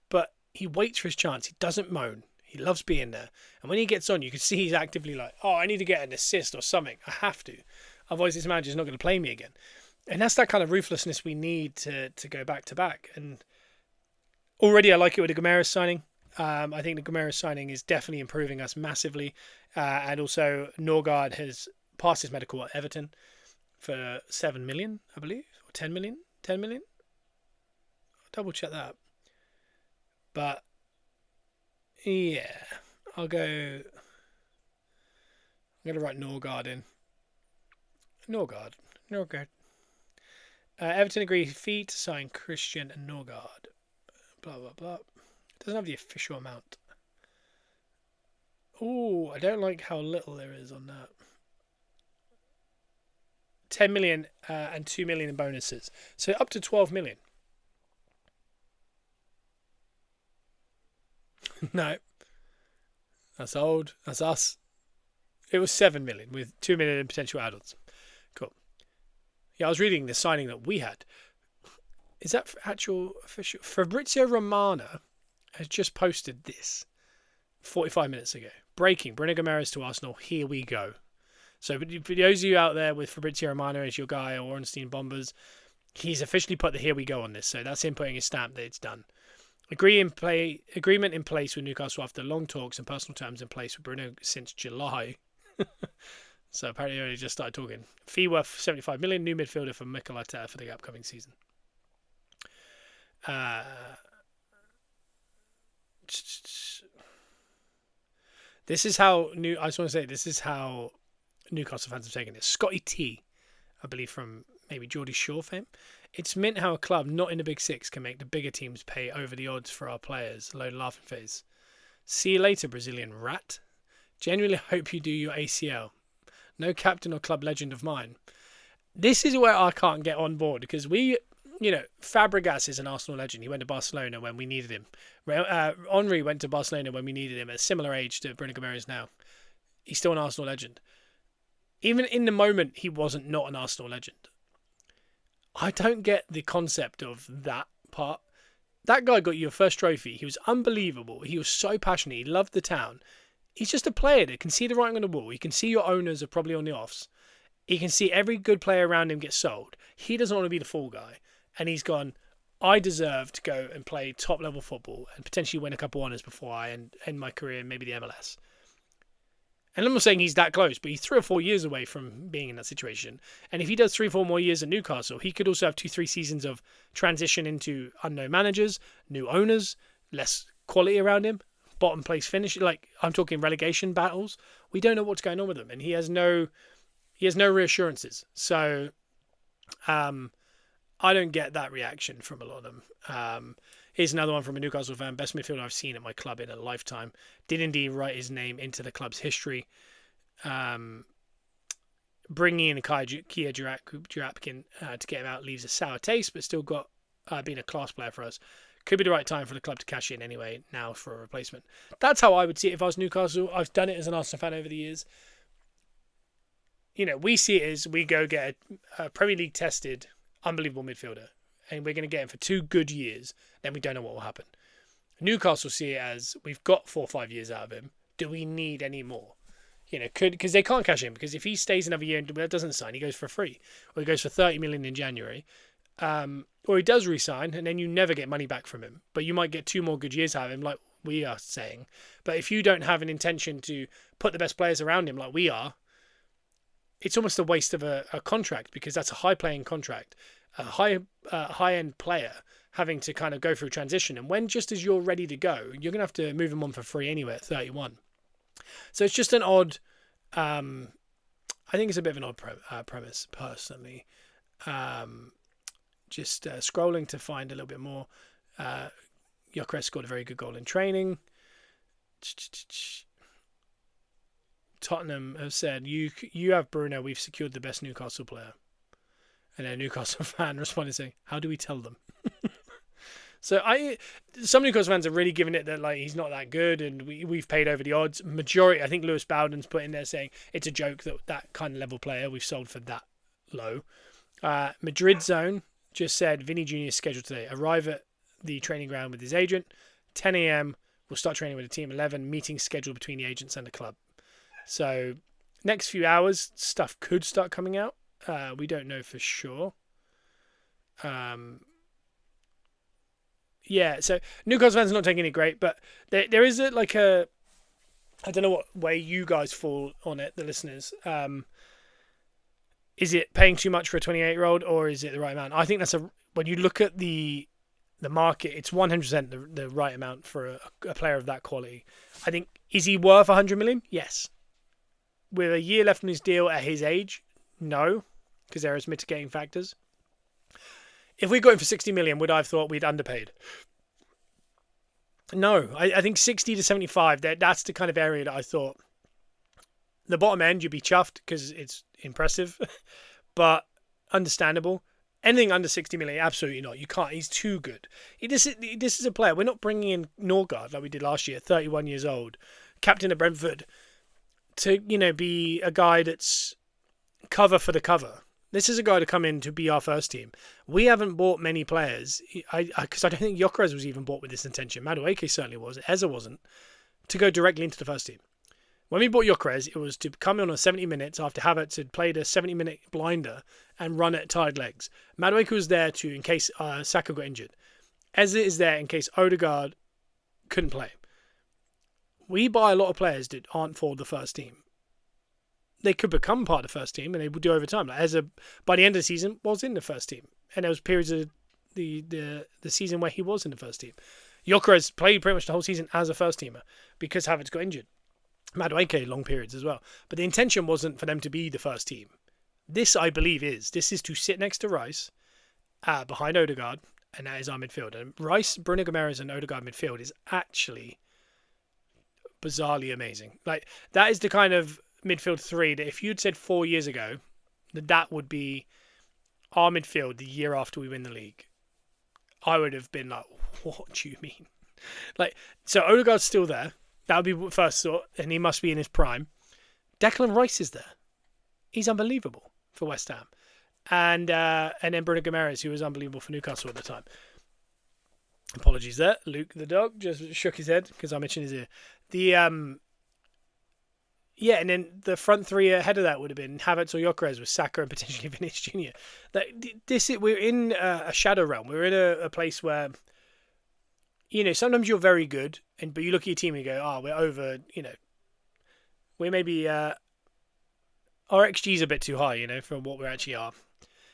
but he waits for his chance. He doesn't moan. He loves being there. And when he gets on, you can see he's actively like, oh, I need to get an assist or something. I have to. Otherwise, this manager's not going to play me again. And that's that kind of ruthlessness we need to go back to back. And already I like it with the Gomeres signing. I think the Gomeres signing is definitely improving us massively. And also, Norgard has passed his medical at Everton for 7 million, I believe, or 10 million. 10 million? I'll double check that. But yeah, I'm going to write Norgard in. Norgard. Everton agree fee to sign Christian and Norgard. Blah, blah, blah. It doesn't have the official amount. Oh, I don't like how little there is on that. 10 million and 2 million in bonuses. So up to 12 million. No. That's old. That's us. It was 7 million with 2 million in potential add-ons. Cool. Yeah, I was reading the signing that we had. Is that actual official? Fabrizio Romano has just posted this 45 minutes ago. Breaking. Bruno Gomeres to Arsenal. Here we go. So for those of you out there with Fabrizio Romano as your guy, or Ornstein Bombers, he's officially put the here we go on this. So that's him putting his stamp that it's done. Agreement in place with Newcastle after long talks and personal terms in place with Bruno since July. So apparently they just started talking. Fee worth 75 million. New midfielder for Mikel Arteta for the upcoming season. This is how Newcastle fans have taken it. Scotty T, I believe, from maybe Geordie Shore fame. It's meant how a club not in the Big Six can make the bigger teams pay over the odds for our players. Load of laughing face. See you later, Brazilian rat. Genuinely hope you do your ACL. No captain or club legend of mine. This is where I can't get on board, because Fabregas is an Arsenal legend. He went to Barcelona when we needed him. Henry went to Barcelona when we needed him, at a similar age to Bruno Gomeres now. He's still an Arsenal legend. Even in the moment, he wasn't not an Arsenal legend. I don't get the concept of that part. That guy got you a first trophy. He was unbelievable. He was so passionate. He loved the town. He's just a player that can see the writing on the wall. He can see your owners are probably on the offs. He can see every good player around him get sold. He doesn't want to be the fall guy. And he's gone, I deserve to go and play top level football and potentially win a couple honours before I end my career in maybe the MLS. And I'm not saying he's that close, but he's 3 or 4 years away from being in that situation. And if he does 3 or 4 more years at Newcastle, he could also have 2-3 seasons of transition into unknown managers, new owners, less quality around him, bottom place finish. Like, I'm talking relegation battles. We don't know what's going on with him, and he has no reassurances. So, I don't get that reaction from a lot of them. Here's another one from a Newcastle fan. Best midfielder I've seen at my club in a lifetime. Did indeed write his name into the club's history. Bringing in Kia Jurapkin to get him out leaves a sour taste, but still got being a class player for us. Could be the right time for the club to cash in anyway now for a replacement. That's how I would see it if I was Newcastle. I've done it as an Arsenal fan over the years. We see it as we go get a Premier League tested, unbelievable midfielder, and we're going to get him for 2 good years, then we don't know what will happen. Newcastle see it as we've got 4 or 5 years out of him. Do we need any more? Because they can't cash in, because if he stays another year and doesn't sign, he goes for free, or he goes for 30 million in January, or he does resign, and then you never get money back from him, but you might get 2 more good years out of him, like we are saying. But if you don't have an intention to put the best players around him, like we are, it's almost a waste of a contract, because that's a high-playing contract, a high-end player having to kind of go through transition. And when just as you're ready to go, you're going to have to move him on for free anyway at 31. So it's just an odd... I think it's a bit of an odd premise, personally. Just scrolling to find a little bit more. Gyökeres scored a very good goal in training. Tottenham have said, you have Bruno, we've secured the best Newcastle player. And a Newcastle fan responded saying, how do we tell them? So some Newcastle fans are really giving it that like he's not that good, and we've paid over the odds. Majority, I think Lewis Bowden's put in there saying it's a joke that kind of level player we've sold for that low. Madrid Zone just said Vinny Jr. is scheduled today. Arrive at the training ground with his agent. 10 a.m. We'll start training with the team. 11 meetings scheduled between the agents and the club. So next few hours, stuff could start coming out. We don't know for sure. Yeah, so Newcastle fans are not taking it great, but there is I don't know what way you guys fall on it, the listeners. Is it paying too much for a 28-year-old, or is it the right amount? I think when you look at the market, it's 100% the right amount for a player of that quality. I think, is he worth 100 million? Yes. With a year left on his deal at his age, no, because there is mitigating factors. If we got him for 60 million, would I have thought we'd underpaid? No, I think 60 to 75, that's the kind of area that I thought. The bottom end, you'd be chuffed because it's impressive, but understandable. Anything under 60 million, absolutely not. You can't. He's too good. This is a player. We're not bringing in Norgard like we did last year, 31 years old, captain of Brentford, to be a guy that's cover for the cover. This is a guy to come in to be our first team. We haven't bought many players, because I don't think Gyökeres was even bought with this intention. Madueke certainly was. Eze wasn't, to go directly into the first team. When we bought Gyökeres, it was to come in on 70 minutes after Havertz had played a 70-minute blinder and run at tired legs. Madueke was there in case Saka got injured. Eze is there in case Odegaard couldn't play. We buy a lot of players that aren't for the first team. They could become part of the first team, and they would do over time. Like Eze, by the end of the season, was in the first team, and there was periods of the season where he was in the first team. Gyökeres played pretty much the whole season as a first teamer because Havertz got injured. Madueke long periods as well, but the intention wasn't for them to be the first team. This, I believe, is to sit next to Rice, behind Odegaard, and that is our midfield. And Rice, Bruno Guimaraes, and Odegaard midfield is actually bizarrely amazing. Like, that is the kind of midfield three that if you'd said 4 years ago that would be our midfield the year after we win the league, I would have been like, what do you mean? Like, so Odegaard's still there. That would be first thought, and he must be in his prime. Declan Rice is there. He's unbelievable for West Ham. And then Bruno Guimaraes, who was unbelievable for Newcastle at the time. Apologies there. Luke the dog just shook his head because I mentioned his ear. And then the front three ahead of that would have been Havertz or Gyökeres with Saka and potentially Vinicius Jr. We're in a shadow realm. We're in a place where, sometimes you're very good, but you look at your team and you go, we're over, we maybe, our XG is a bit too high, for what we actually are.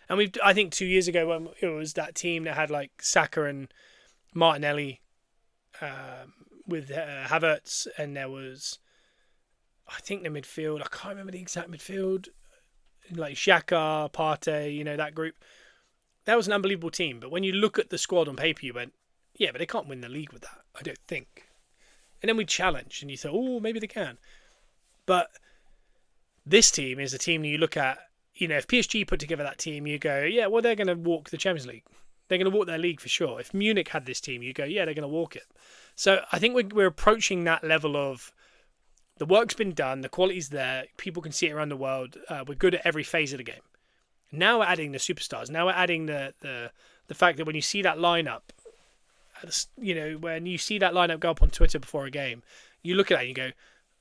And I think 2 years ago when it was that team that had like Saka and Martinelli with Havertz, and there was, I think the midfield, I can't remember the exact midfield, like Xhaka, Partey, that group. That was an unbelievable team. But when you look at the squad on paper, you went, yeah, but they can't win the league with that, I don't think. And then we challenged, and you thought, maybe they can. But this team is a team that you look at, if PSG put together that team, you go, yeah, well, they're going to walk the Champions League. They're going to walk their league for sure. If Munich had this team, you go, yeah, they're going to walk it. So I think we're approaching that level of, the work's been done, the quality's there, people can see it around the world. We're good at every phase of the game. Now we're adding the superstars. Now we're adding the fact that when you see that lineup, when you see that lineup go up on Twitter before a game, you look at that and you go,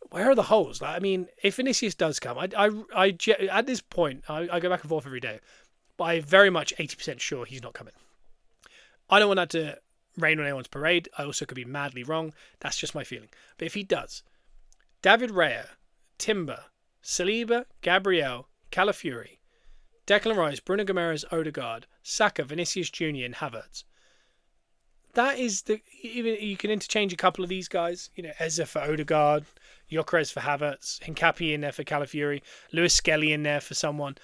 where are the holes? Like, I mean, if Vinicius does come, I at this point, I go back and forth every day. but I'm very much 80% sure he's not coming. I don't want that to rain on anyone's parade. I also could be madly wrong. That's just my feeling. But if he does, David Raya, Timber, Saliba, Gabriel, Calafiori, Declan Rice, Bruno Guimaraes, Odegaard, Saka, Vinicius Junior, and Havertz. That is even you can interchange a couple of these guys. Eza for Odegaard, Gyökeres for Havertz, Hincapié in there for Calafiori, Lewis Skelly in there for someone.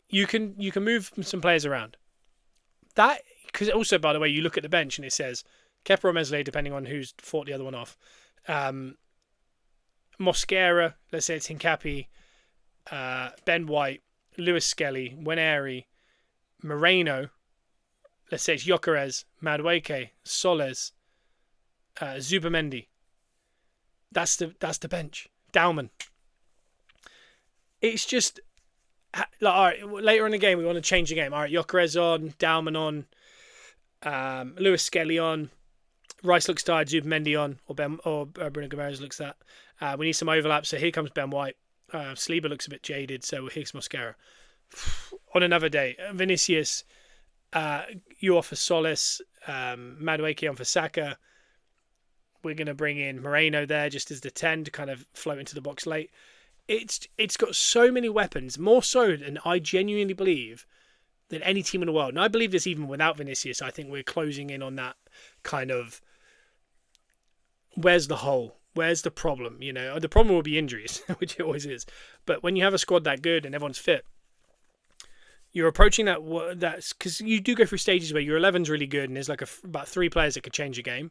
You can move some players around. That because also, by the way, you look at the bench and it says Kepa or Mesle, depending on who's fought the other one off. Mosquera, let's say it's Hincapié, Ben White, Lewis Skelly, Nwaneri, Moreno. Let's say it's Gyökeres, Madueke, Soles, Zubamendi. That's the bench. Dauman. It's just like, all right. Later in the game, we want to change the game. All right, Gyökeres on, Dauman on, Lewis Skelly on, Rice looks tired, Zubamendi on, or Bruno Guimaraes looks that. We need some overlap. So here comes Ben White. Saliba looks a bit jaded, so here's Mosquera. On another day, Vinicius. You offer Solis, Madueke on for Saka. We're going to bring in Moreno there just as the 10 to kind of float into the box late. It's got so many weapons, more so than I genuinely believe than any team in the world. And I believe this even without Vinicius. I think we're closing in on that kind of where's the hole? Where's the problem? The problem will be injuries, which it always is. But when you have a squad that good and everyone's fit, you're approaching that's because you do go through stages where your 11's really good and there's like about 3 players that could change a game,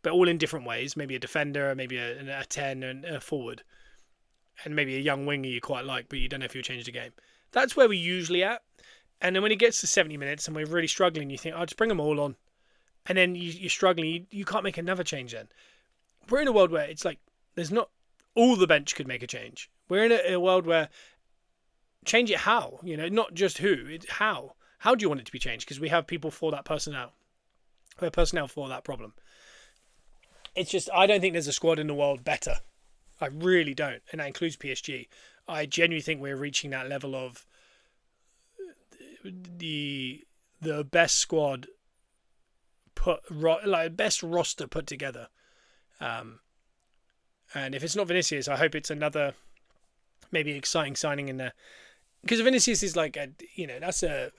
but all in different ways. Maybe a defender, maybe a 10 and a forward, and maybe a young winger you quite like, but you don't know if you'll change the game. That's where we're usually at. And then when it gets to 70 minutes and we're really struggling, you think, I'll just bring them all on. And then you're struggling, you can't make another change then. We're in a world where it's like there's not all the bench could make a change. We're in a world where change it how, not just who, it's how. How do you want it to be changed? Because we have people for that personnel. We have personnel for that problem. It's just, I don't think there's a squad in the world better. I really don't. And that includes PSG. I genuinely think we're reaching that level of the best squad best roster put together. And if it's not Vinicius, I hope it's another maybe exciting signing in there. Because Vinicius is like that's a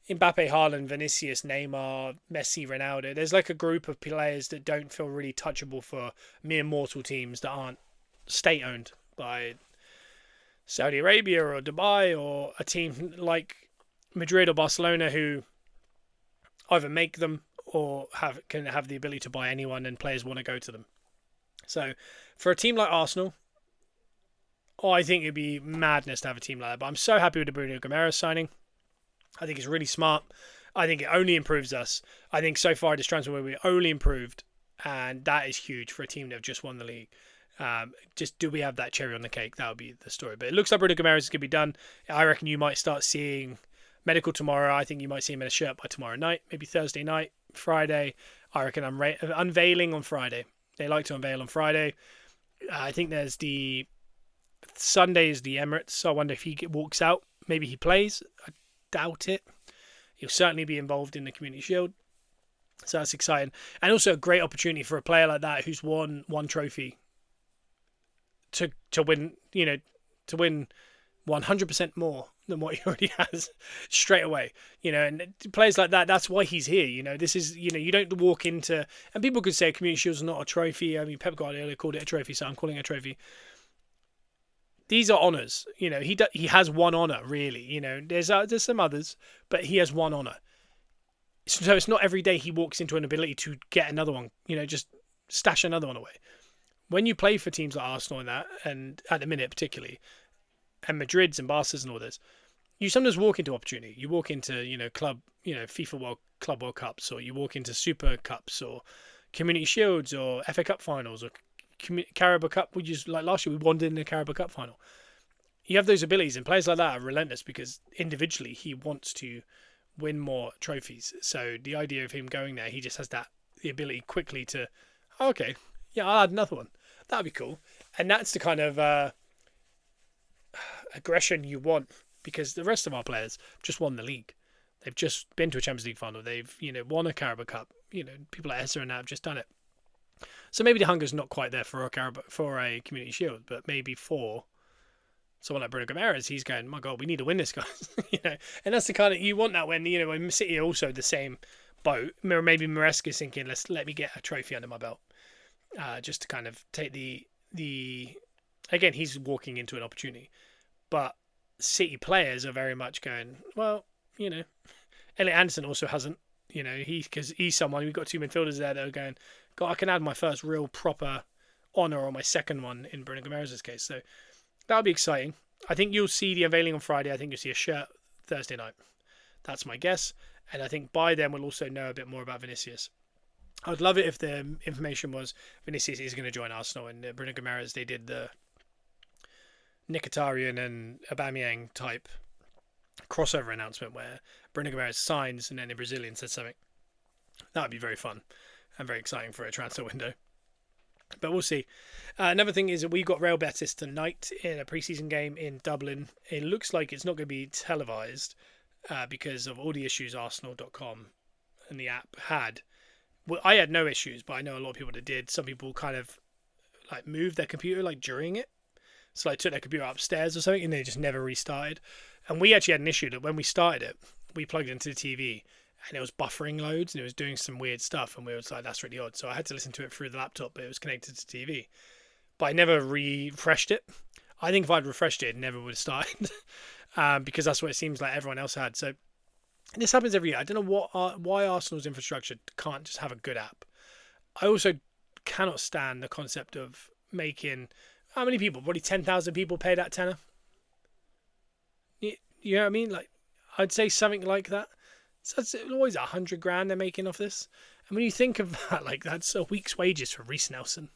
Mbappe, Haaland, Vinicius, Neymar, Messi, Ronaldo. There's like a group of players that don't feel really touchable for mere mortal teams that aren't state-owned by Saudi Arabia or Dubai, or a team like Madrid or Barcelona who either make them or can have the ability to buy anyone and players want to go to them. So for a team like Arsenal, I think it'd be madness to have a team like that. But I'm so happy with the Bruno Guimaraes signing. I think it's really smart. I think it only improves us. I think so far this transfer window we only improved, and that is huge for a team that have just won the league. Just do we have that cherry on the cake? That would be the story. But it looks like Bruno Guimaraes is going to be done. I reckon you might start seeing medical tomorrow. I think you might see him in a shirt by tomorrow night, maybe Thursday night, Friday. I reckon I'm unveiling on Friday. They like to unveil on Friday. I think there's Sunday is the Emirates, so I wonder if he walks out. Maybe he plays. I doubt it. He'll certainly be involved in the Community Shield. So that's exciting. And also a great opportunity for a player like that who's won one trophy to win, to win 100% more than what he already has straight away. And players like that, that's why he's here. This is, you don't walk into, and people could say Community Shield's not a trophy. I mean, Pep Guardiola called it a trophy, so I'm calling it a trophy. These are honours. He has one honour, really. There's some others, but he has one honour. So it's not every day he walks into an ability to get another one, just stash another one away. When you play for teams like Arsenal and at the minute particularly, and Madrid's and Barca's and all this, you sometimes walk into opportunity. You walk into, club, FIFA Club World Cups, or you walk into Super Cups or Community Shields or FA Cup finals or Carabao Cup. Like last year, we won in the Carabao Cup final. You have those abilities, and players like that are relentless because individually he wants to win more trophies. So the idea of him going there, he just has the ability quickly to, okay, yeah, I'll add another one. That'd be cool. And that's the kind of aggression you want because the rest of our players just won the league. They've just been to a Champions League final. They've, won a Carabao Cup. People like Essa and that have just done it. So maybe the hunger's not quite there for a Community Shield, but maybe for someone like Bruno Guimaraes, he's going, my God, we need to win this, guys. And that's the kind of, you want that when when City are also the same boat. Maybe Maresca's thinking, let me get a trophy under my belt, just to kind of take the again, he's walking into an opportunity, but City players are very much going, well, Elliot Anderson also hasn't, because he's someone, we've got two midfielders there that are going, God, I can add my first real proper honour or my second one in Bruno Guimaraes' case. So that'll be exciting. I think you'll see the unveiling on Friday. I think you'll see a shirt Thursday night. That's my guess. And I think by then we'll also know a bit more about Vinicius. I'd love it if the information was Vinicius is going to join Arsenal, and Bruno Guimaraes, they did the Mkhitaryan and Aubameyang type crossover announcement where Bruno Guimaraes signs and then the Brazilian says something. That would be very fun and very exciting for a transfer window. But we'll see. Another thing is that we got Real Betis tonight in a preseason game in Dublin. It looks like it's not going to be televised because of all the issues Arsenal.com and the app had. Well, I had no issues, but I know a lot of people that did. Some people kind of moved their computer during it. So took their computer upstairs or something and they just never restarted. And we actually had an issue that when we started it, we plugged it into the TV and it was buffering loads and it was doing some weird stuff, and we were like, that's really odd. So I had to listen to it through the laptop, but it was connected to TV. But I never refreshed it. I think if I'd refreshed it, it never would have started because that's what it seems like everyone else had. So this happens every year. I don't know why Arsenal's infrastructure can't just have a good app. I also cannot stand the concept of making, how many people? Probably 10,000 people pay that tenner. You know what I mean? I'd say something like that. So that's always $100,000 they're making off this. And when you think of that, that's a week's wages for Reece Nelson.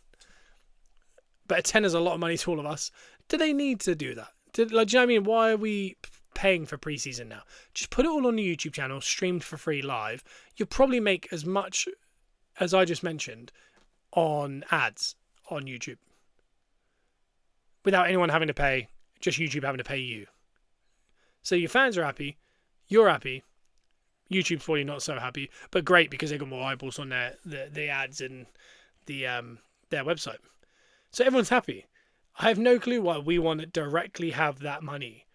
But a tenner's a lot of money to all of us. Do they need to do that? Do you know what I mean? Why are we paying for preseason now? Just put it all on the YouTube channel, streamed for free live. You'll probably make as much as I just mentioned on ads on YouTube, without anyone having to pay, just YouTube having to pay you. So your fans are happy, you're happy, YouTube's probably not so happy, but great because they got more eyeballs on the ads and their website. So everyone's happy. I have no clue why we want to directly have that money,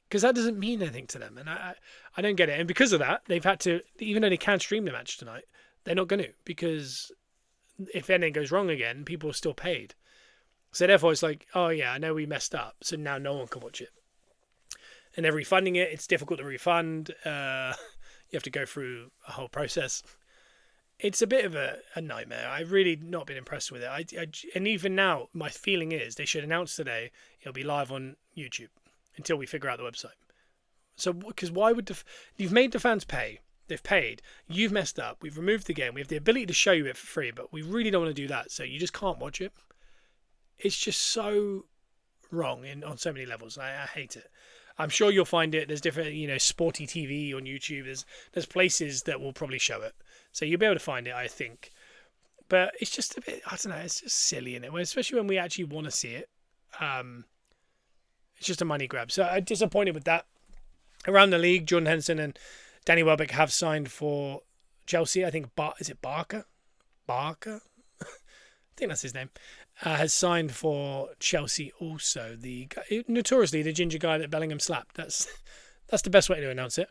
because that doesn't mean anything to them, and I don't get it. And because of that, they've had to, even though they can stream the match tonight, they're not going to, because if anything goes wrong again, people are still paid. So therefore it's oh yeah, I know we messed up, so now no one can watch it. And they're refunding it. It's difficult to refund. You have to go through a whole process. It's a bit of a nightmare. I've really not been impressed with it. And even now, my feeling is they should announce today it'll be live on YouTube until we figure out the website. So, because why would you've made the fans pay? They've paid. You've messed up. We've removed the game. We have the ability to show you it for free, but we really don't want to do that. So you just can't watch it. It's just so wrong on so many levels. I hate it. I'm sure you'll find it. There's different, Sporty TV on YouTube. There's places that will probably show it. So you'll be able to find it, I think. But it's just a bit, I don't know, it's just silly in it, especially when we actually want to see it. It's just a money grab. So I'm disappointed with that. Around the league, Jordan Henderson and Danny Welbeck have signed for Chelsea. I think, is it Barker? Barker? I think that's his name. Has signed for Chelsea also. Notoriously the ginger guy that Bellingham slapped. That's the best way to announce it.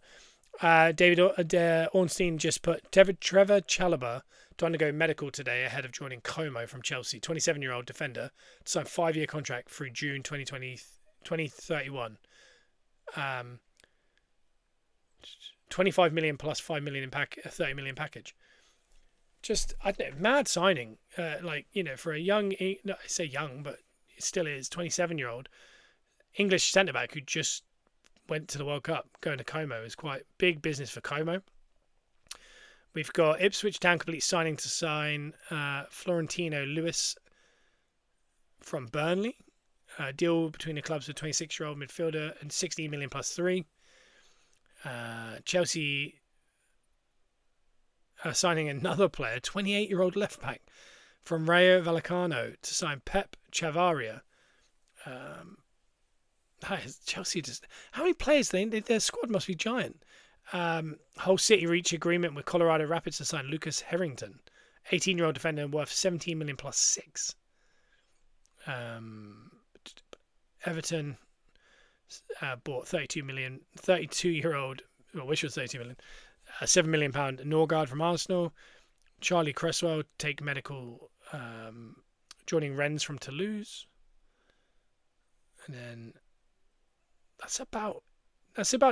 David Ornstein just put Trevor Chalobah to undergo medical today ahead of joining Como from Chelsea. 27-year-old defender to sign a 5-year contract through June 2031. 25 million plus 5 million in 30 million package. Just, I don't know, mad signing. For a young, I say young, but it still is, 27-year-old English centre-back who just went to the World Cup. Going to Como is quite big business for Como. We've got Ipswich Town complete signing to sign Florentino Lewis from Burnley. Deal between the clubs with 26-year-old midfielder and 16 million plus 3. Chelsea signing another player, 28-year-old left back from Rayo Vallecano to sign Pep Chavaria. Chelsea just... How many players? Their squad must be giant. Hull City reach agreement with Colorado Rapids to sign Lucas Harrington, 18-year-old defender worth 17 million plus 6. Everton bought 32-year-old, I wish it was 32 million, £7 million Norgard from Arsenal. Charlie Cresswell take medical, joining Rennes from Toulouse. And then that's about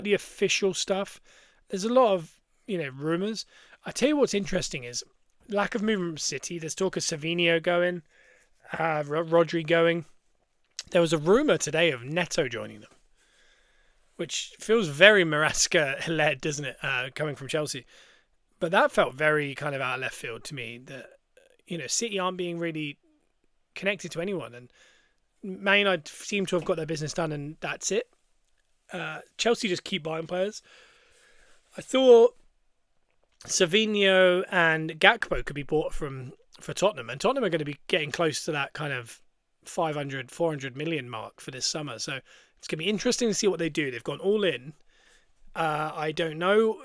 the official stuff. There's a lot of, rumours. I tell you what's interesting is lack of movement from City. There's talk of Savinho going, Rodri going. There was a rumour today of Neto joining them, which feels very Maresca-led, doesn't it, coming from Chelsea. But that felt very kind of out of left field to me, that, City aren't being really connected to anyone. And Man United seem to have got their business done, and that's it. Chelsea just keep buying players. I thought Savinho and Gakpo could be bought for Tottenham, and Tottenham are going to be getting close to that kind of 500, 400 million mark for this summer. So it's going to be interesting to see what they do. They've gone all in. I don't know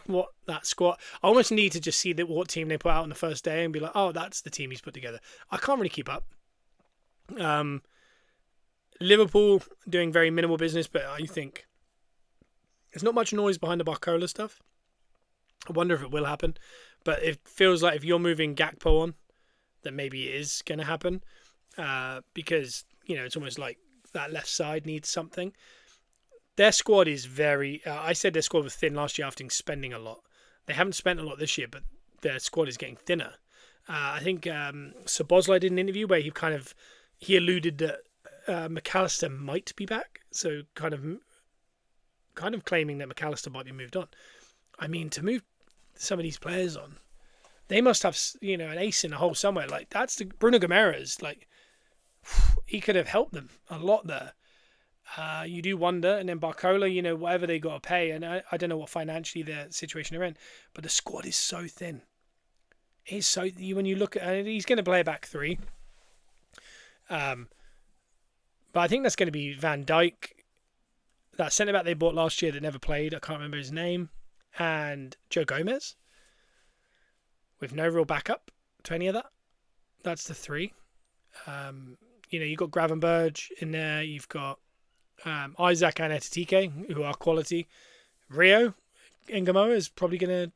what that squad... I almost need to just see what team they put out on the first day and be like, oh, that's the team he's put together. I can't really keep up. Liverpool doing very minimal business, but I think there's not much noise behind the Barcola stuff. I wonder if it will happen. But it feels like if you're moving Gakpo on, that maybe it is going to happen. Because, it's almost like that left side needs something. Their squad is very... I said their squad was thin last year after spending a lot. They haven't spent a lot this year, but their squad is getting thinner. I think Szoboszlai did an interview where he alluded that McAllister might be back. So kind of claiming that McAllister might be moved on. I mean, to move some of these players on, they must have, an ace in the hole somewhere. Like, that's the Bruno Guimaraes. Like, he could have helped them a lot there. You do wonder. And then Barcola, whatever they got to pay. And I don't know what financially their situation they're in. But the squad is so thin. It's so... When you look at... He's going to play a back three. But I think that's going to be Van Dijk. That centre-back they bought last year that never played. I can't remember his name. And Joe Gomez. With no real backup to any of that. That's the three. You've got Gravenberch in there. You've got Isaac and Etatike, who are quality. Rio Ngamo is probably going to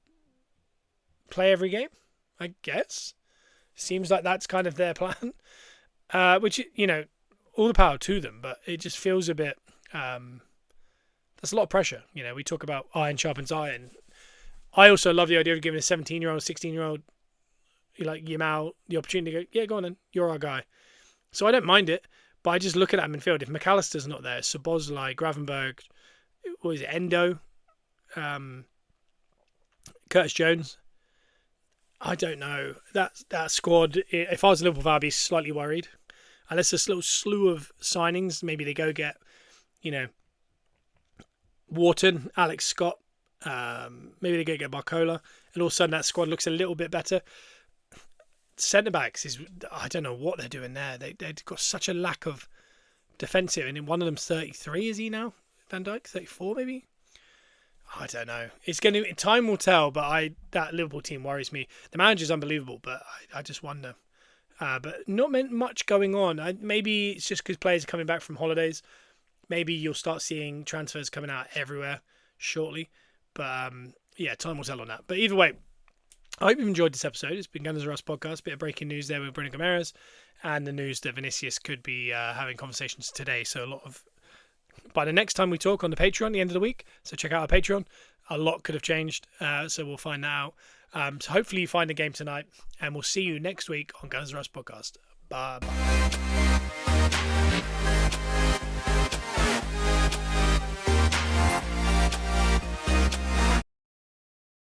play every game, I guess. Seems like that's kind of their plan. Which, all the power to them, but it just feels a bit... that's a lot of pressure. We talk about iron sharpens iron. I also love the idea of giving a 17-year-old, 16-year-old, like Yamal, the opportunity to go, yeah, go on then, you're our guy. So I don't mind it, but I just look at that midfield. If McAllister's not there, Szoboszlai, Gravenberch, what is it, Endo, Curtis Jones, I don't know. That squad, if I was a Liverpool fan, I'd be slightly worried. Unless there's a little slew of signings, maybe they go get, Wharton, Alex Scott, maybe they go get Barcola, and all of a sudden that squad looks a little bit better. Centre-backs I don't know what they're doing there. They've got such a lack of defensive, and one of them's 33, is he now? Van Dijk, 34 maybe? I don't know. Time will tell, but that Liverpool team worries me. The manager's unbelievable, but I just wonder. But not much going on. Maybe it's just because players are coming back from holidays. Maybe you'll start seeing transfers coming out everywhere shortly. But time will tell on that. But either way, I hope you've enjoyed this episode. It's been Gunners R Us podcast. Bit of breaking news there with Bruno Guimaraes, and the news that Vinicius could be having conversations today. So by the next time we talk on the Patreon, the end of the week, so check out our Patreon. A lot could have changed, so we'll find that out. So hopefully you find the game tonight, and we'll see you next week on Gunners R Us podcast. Bye.